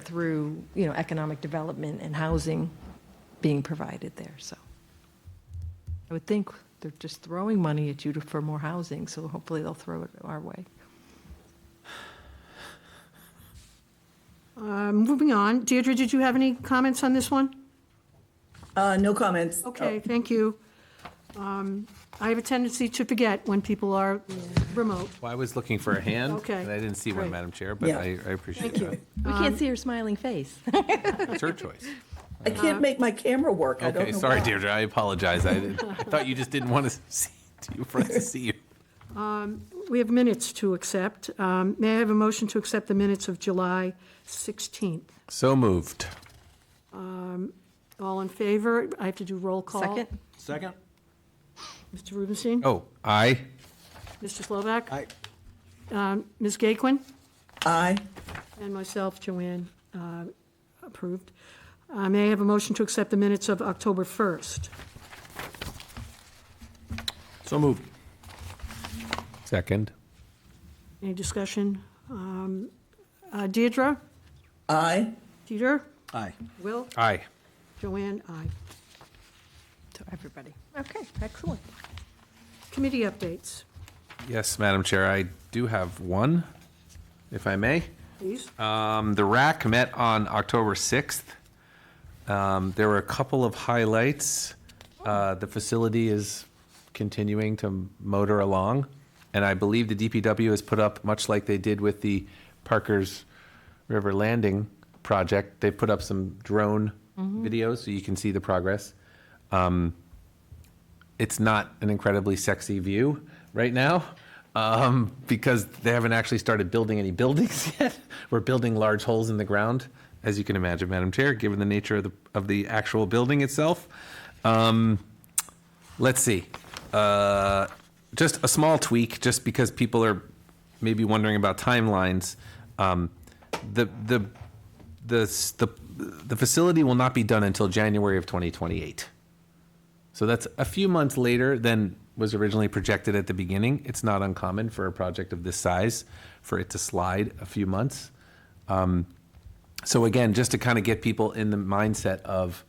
through, economic development and housing being provided there, so. I would think they're just throwing money at you for more housing, so hopefully they'll throw it our way. Moving on. Deirdre, did you have any comments on this one? No comments. Okay, thank you. I have a tendency to forget when people are remote. Well, I was looking for a hand. Okay, And I didn't see one, great. Madam Chair, but Yeah. I appreciate Thank you. We can't see her smiling face. that. It's her choice. I can't make my camera work. I don't Okay, know sorry, why. Deirdre, I apologize. I thought you just didn't want to see you for us to see you. We have minutes to accept. May I have a motion to accept the minutes of July 16th? So moved. All in favor? I have to do roll call. Second? Second? Mr. Rubenstein? Oh, aye. Mr. Slovak? Aye. Ms. Gaquin? Aye. And myself, Joanne, approved. May I have a motion to accept the minutes of October 1st? So moved. Second. Any discussion? Deirdre? Aye. Peter? Aye. Will? Aye. Joanne? Aye. To everybody. Okay, excellent. Committee updates, Yes, Madam Chair, I do have one, if I may. please. The RAC met on October 6th. There were a couple of highlights. The facility is continuing to motor along, and I believe the DPW has put up, much like they did with the Parker's River Landing project, they put up some drone videos so you can see the progress. It's not an incredibly sexy view right now because they haven't actually started building any buildings yet. We're building large holes in the ground, as you can imagine, Madam Chair, given the nature of the actual building itself. Let's see. just a small tweak, just because people are maybe wondering about timelines. The facility will not be done until January of 2028. So that's a few months later than was originally projected at the beginning. It's not uncommon for a project of this size for it to slide a few months. So again, just to kind of get people in the mindset of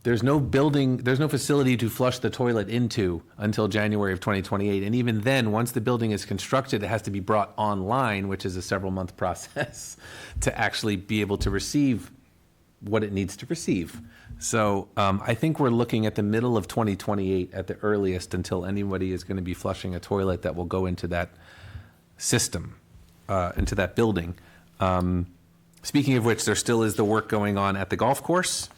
there's no facility to flush the toilet into until January of 2028. And even then, once the building is constructed, it has to be brought online, which is a several month process to actually be able to receive what it needs to receive. So I think we're looking at the middle of 2028 at the earliest until anybody is going to be flushing a toilet that will go into that system, into that building. Speaking of which, there still is the work going on at the golf course,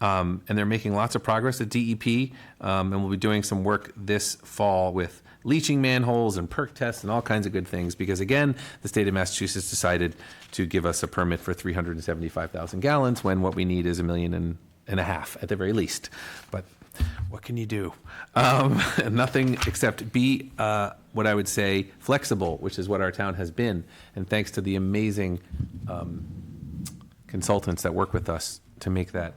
and they're making lots of progress at DEP, and we'll be doing some work this fall with leaching manholes and perk tests and all kinds of good things, because again, the state of Massachusetts decided to give us a permit for 375,000 gallons when what we need is 1.5 million at the very least. But what can you do? Nothing except be, what I would say, flexible, which is what our town has been. And thanks to the amazing consultants that work with us to make that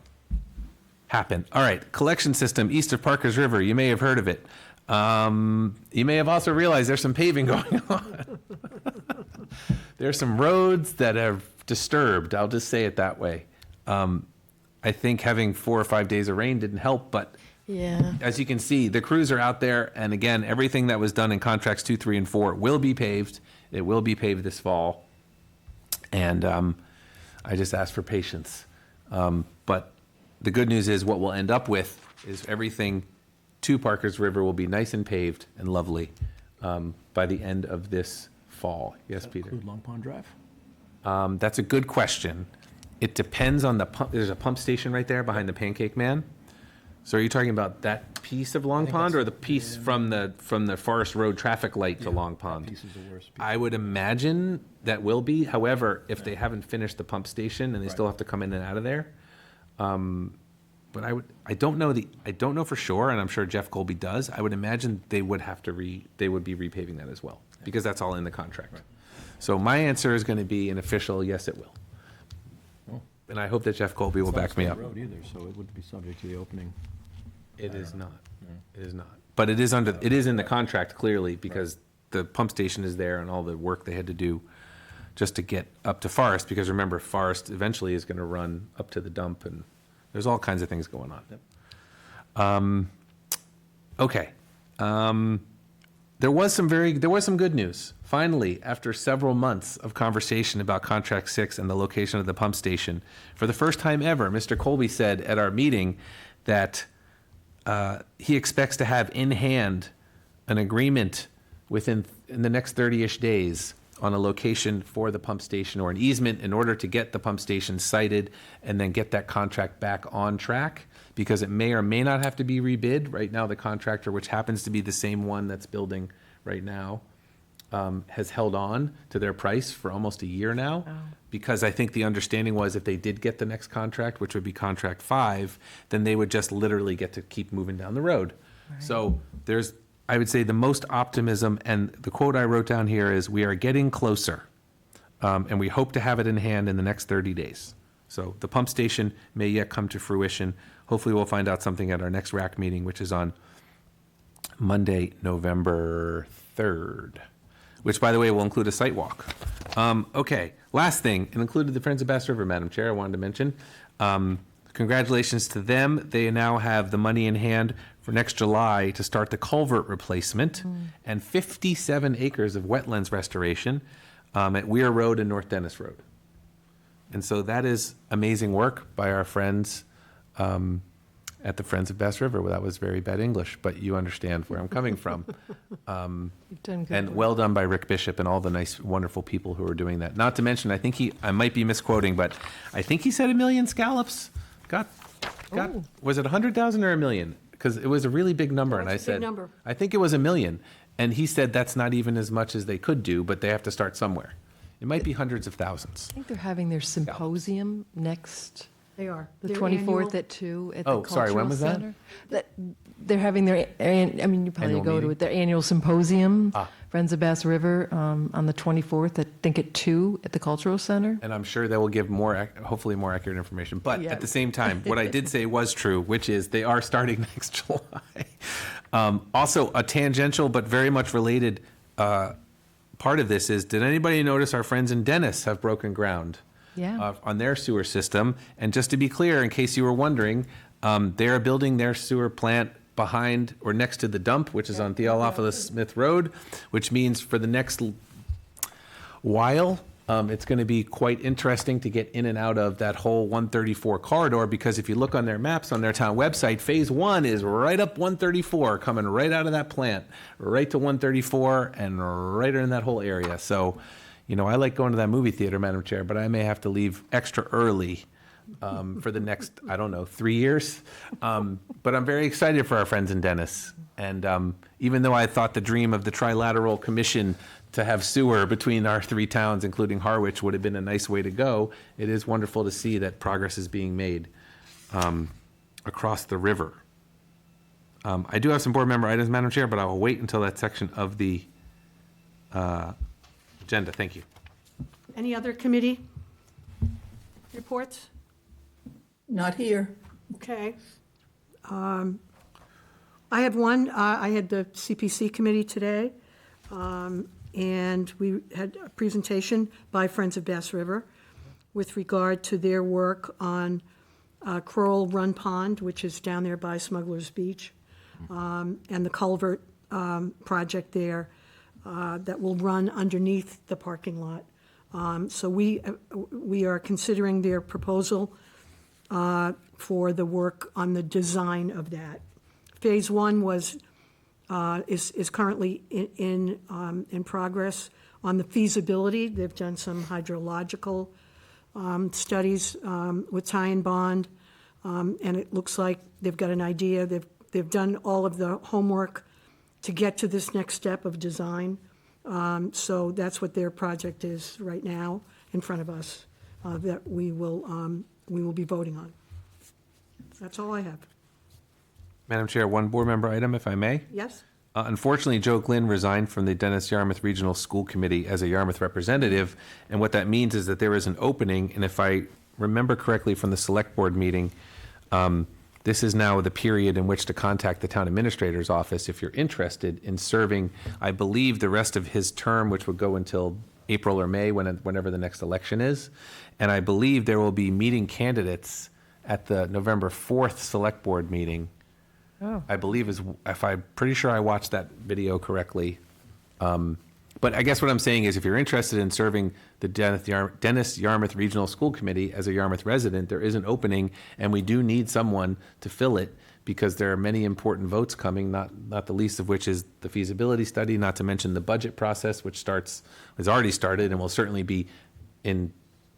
happen. All right, collection system east of Parkers River. You may have heard of it. You may have also realized there's some paving going on. There's some roads that are disturbed. I'll just say it that way. I think having 4 or 5 days of rain didn't help, but Yeah. as you can see, the crews are out there. And again, everything that was done in contracts 2, 3, and 4 will be paved. It will be paved this fall. And I just ask for patience. But the good news is what we'll end up with is everything to Parkers River will be nice and paved and lovely by the end of this fall. Yes, Peter? Include Long Pond Drive? That's a good question. It depends on the pump. There's a pump station right there behind the Pancake Man. So are you talking about that piece of Long Pond or the piece from the Forest Road traffic light to Long Pond? Piece is the worst. I would imagine that will be. However, if they haven't finished the pump station and they still have to come in and out of there, but I don't know for sure, and I'm sure Jeff Colby does. I would imagine they would be repaving that as well, because that's all in the contract. So my answer is going to be an official yes, it will. And I hope that Jeff Colby will back me up. Road either, so it wouldn't be subject to the opening. It is not. It is not. But it is in the contract clearly, because the pump station is there and all the work they had to do just to get up to Forest, because remember, Forest eventually is going to run up to the dump, and there's all kinds of things going on. Okay. There was some good news. Finally, after several months of conversation about Contract 6 and the location of the pump station, for the first time ever, Mr. Colby said at our meeting that he expects to have in hand an agreement in the next 30-ish days on a location for the pump station, or an easement in order to get the pump station sited and then get that contract back on track, because it may or may not have to be rebid. Right now, the contractor, which happens to be the same one that's building right now, has held on to their price for almost a year now, because I think the understanding was if they did get the next contract, which would be contract 5, then they would just literally get to keep moving down the road. So there's, I would say, the most optimism, and the quote I wrote down here is, "We are getting closer, and we hope to have it in hand in the next 30 days." So the pump station may yet come to fruition. Hopefully we'll find out something at our next RAC meeting, which is on Monday, November 3rd. Which, by the way, will include a site walk. Okay, last thing, it included the Friends of Bass River, Madam Chair, I wanted to mention. Congratulations to them. They now have the money in hand for next July to start the culvert replacement and 57 acres of wetlands restoration at Weir Road and North Dennis Road. And so that is amazing work by our friends at the Friends of Bass River. Well, that was very bad English, but you understand where I'm coming from. You've done good And work. well done by Rick Bishop and all the nice, wonderful people who are doing that. Not to mention, I might be misquoting, but I think he said 1 million scallops got, was it 100,000 or 1 million? Because it was a really big number, and I it's a big said, number. I think it was 1 million. And he said that's not even as much as they could do, but they have to start somewhere. It might be hundreds of thousands. I think they're having their symposium next They are. The They're 24th annual. at 2 at the Oh, sorry, when Cultural was that? Center. They're having their, I mean, you probably Annual go to meeting? it, their annual symposium, Ah. Friends of Bass River, on the 24th, I think at 2 at the Cultural Center. And I'm sure they will give more, hopefully more accurate information. But Yeah. at the same time, what I did say was true, which is they are starting next July. Also, a tangential but very much related part of this is, did anybody notice our friends in Dennis have broken ground? Yeah. On their sewer system? And just to be clear, in case you were wondering, they are building their sewer plant behind or next to the dump, which is on Theophilus Smith Road, which means for the next while, it's going to be quite interesting to get in and out of that whole 134 corridor, because if you look on their maps on their town website, phase 1 is right up 134, coming right out of that plant, right to 134 and right in that whole area. So, you know, I like going to that movie theater, Madam Chair, but I may have to leave extra early for the next, I don't know, 3 years. But I'm very excited for our friends in Dennis. And even though I thought the dream of the Trilateral Commission to have sewer between our 3 towns, including Harwich, would have been a nice way to go, it is wonderful to see that progress is being made across the river. I do have some board member items, Madam Chair, but I will wait until that section of the agenda. Thank you. Any other committee reports? Not here. Okay. I have one. I had the CPC committee today, and we had a presentation by Friends of Bass River with regard to their work on Crowell Run Pond, which is down there by Smuggler's Beach, and the culvert project there that will run underneath the parking lot. So we are considering their proposal for the work on the design of that. Phase 1 is currently in progress on the feasibility. They've done some hydrological studies with Ty and Bond, and it looks like they've got an idea. They've done all of the homework to get to this next step of design. So that's what their project is right now in front of us, that we will be voting on. That's all I have. Madam Chair, one board member item, if I may. Yes? Unfortunately, Joe Glynn resigned from the Dennis Yarmouth Regional School Committee as a Yarmouth representative, and what that means is that there is an opening, and if I remember correctly from the Select Board meeting, this is now the period in which to contact the Town Administrator's Office if you're interested in serving, I believe, the rest of his term, which would go until April or May, whenever the next election is. And I believe there will be meeting candidates at the November 4th Select Board meeting. Oh. I believe if I'm pretty sure I watched that video correctly. But I guess what I'm saying is if you're interested in serving the Dennis Yarmouth Regional School Committee as a Yarmouth resident, there is an opening, and we do need someone to fill it because there are many important votes coming, not the least of which is the feasibility study, not to mention the budget process, which has already started and will certainly be in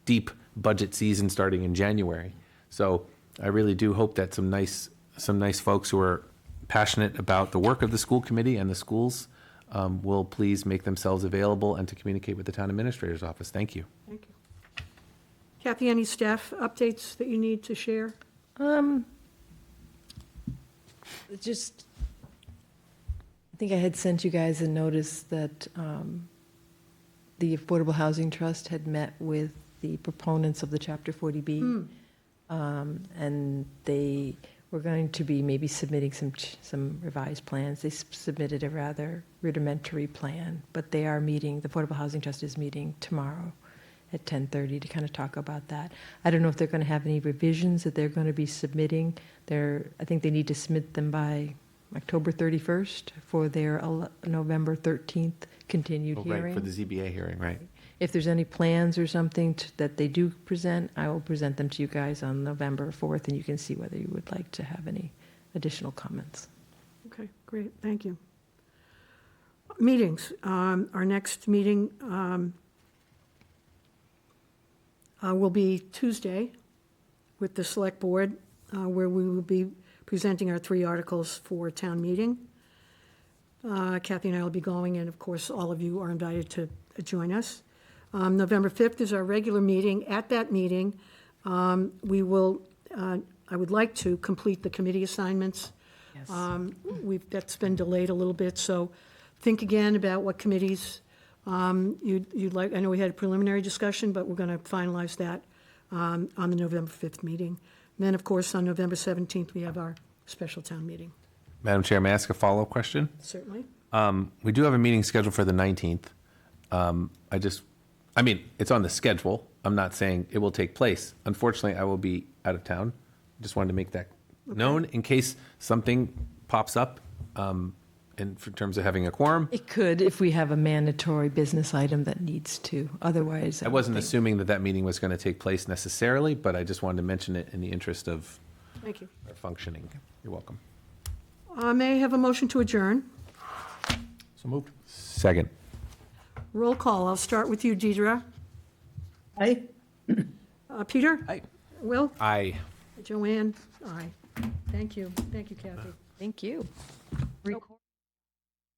deep budget season starting in January. So I really do hope that some nice folks who are passionate about the work of the school committee and the schools will please make themselves available and to communicate with the Town Administrator's Office. Thank you. Thank you. Kathy, any staff updates that you need to share? Just, I think I had sent you guys a notice that the Affordable Housing Trust had met with the proponents of the Chapter 40B. And they were going to be maybe submitting some revised plans. They submitted a rather rudimentary plan, but they are meeting, the Affordable Housing Trust is meeting tomorrow at 10:30 to kind of talk about that. I don't know if they're going to have any revisions that they're going to be submitting. I think they need to submit them by October 31st for their November 13th continued hearing. Right, for the ZBA hearing, right. If there's any plans or something that they do present, I will present them to you guys on November 4th, and you can see whether you would like to have any additional comments. Okay, great, thank you. Meetings. Our next meeting will be Tuesday with the Select Board, where we will be presenting our 3 articles for town meeting. Kathy and I will be going, and of course, all of you are invited to join us. November 5th is our regular meeting. At that meeting, We will, I would like to complete the committee assignments. Yes. That's been delayed a little bit, so think again about what committees you'd like. I know we had a preliminary discussion, but we're going to finalize that on the November 5th meeting. And then, of course, on November 17th, we have our special town meeting, Madam Chair, may I ask a follow-up question? certainly. We do have a meeting scheduled for the 19th. I mean, it's on the schedule. I'm not saying it will take place. Unfortunately, I will be out of town. Just wanted to make that known in case something pops up in terms of having a quorum. It could if we have a mandatory business item that needs to, otherwise. I wasn't assuming that that meeting was going to take place necessarily, but I just wanted to mention it in the interest of Thank you. our functioning. You're welcome. May I have a motion to adjourn? So moved. Second. Roll call. I'll start with you, Deidre. Aye? Peter? Aye. Will? Aye. Joanne? Aye. Thank you. Thank you, Kathy. Thank you. Record.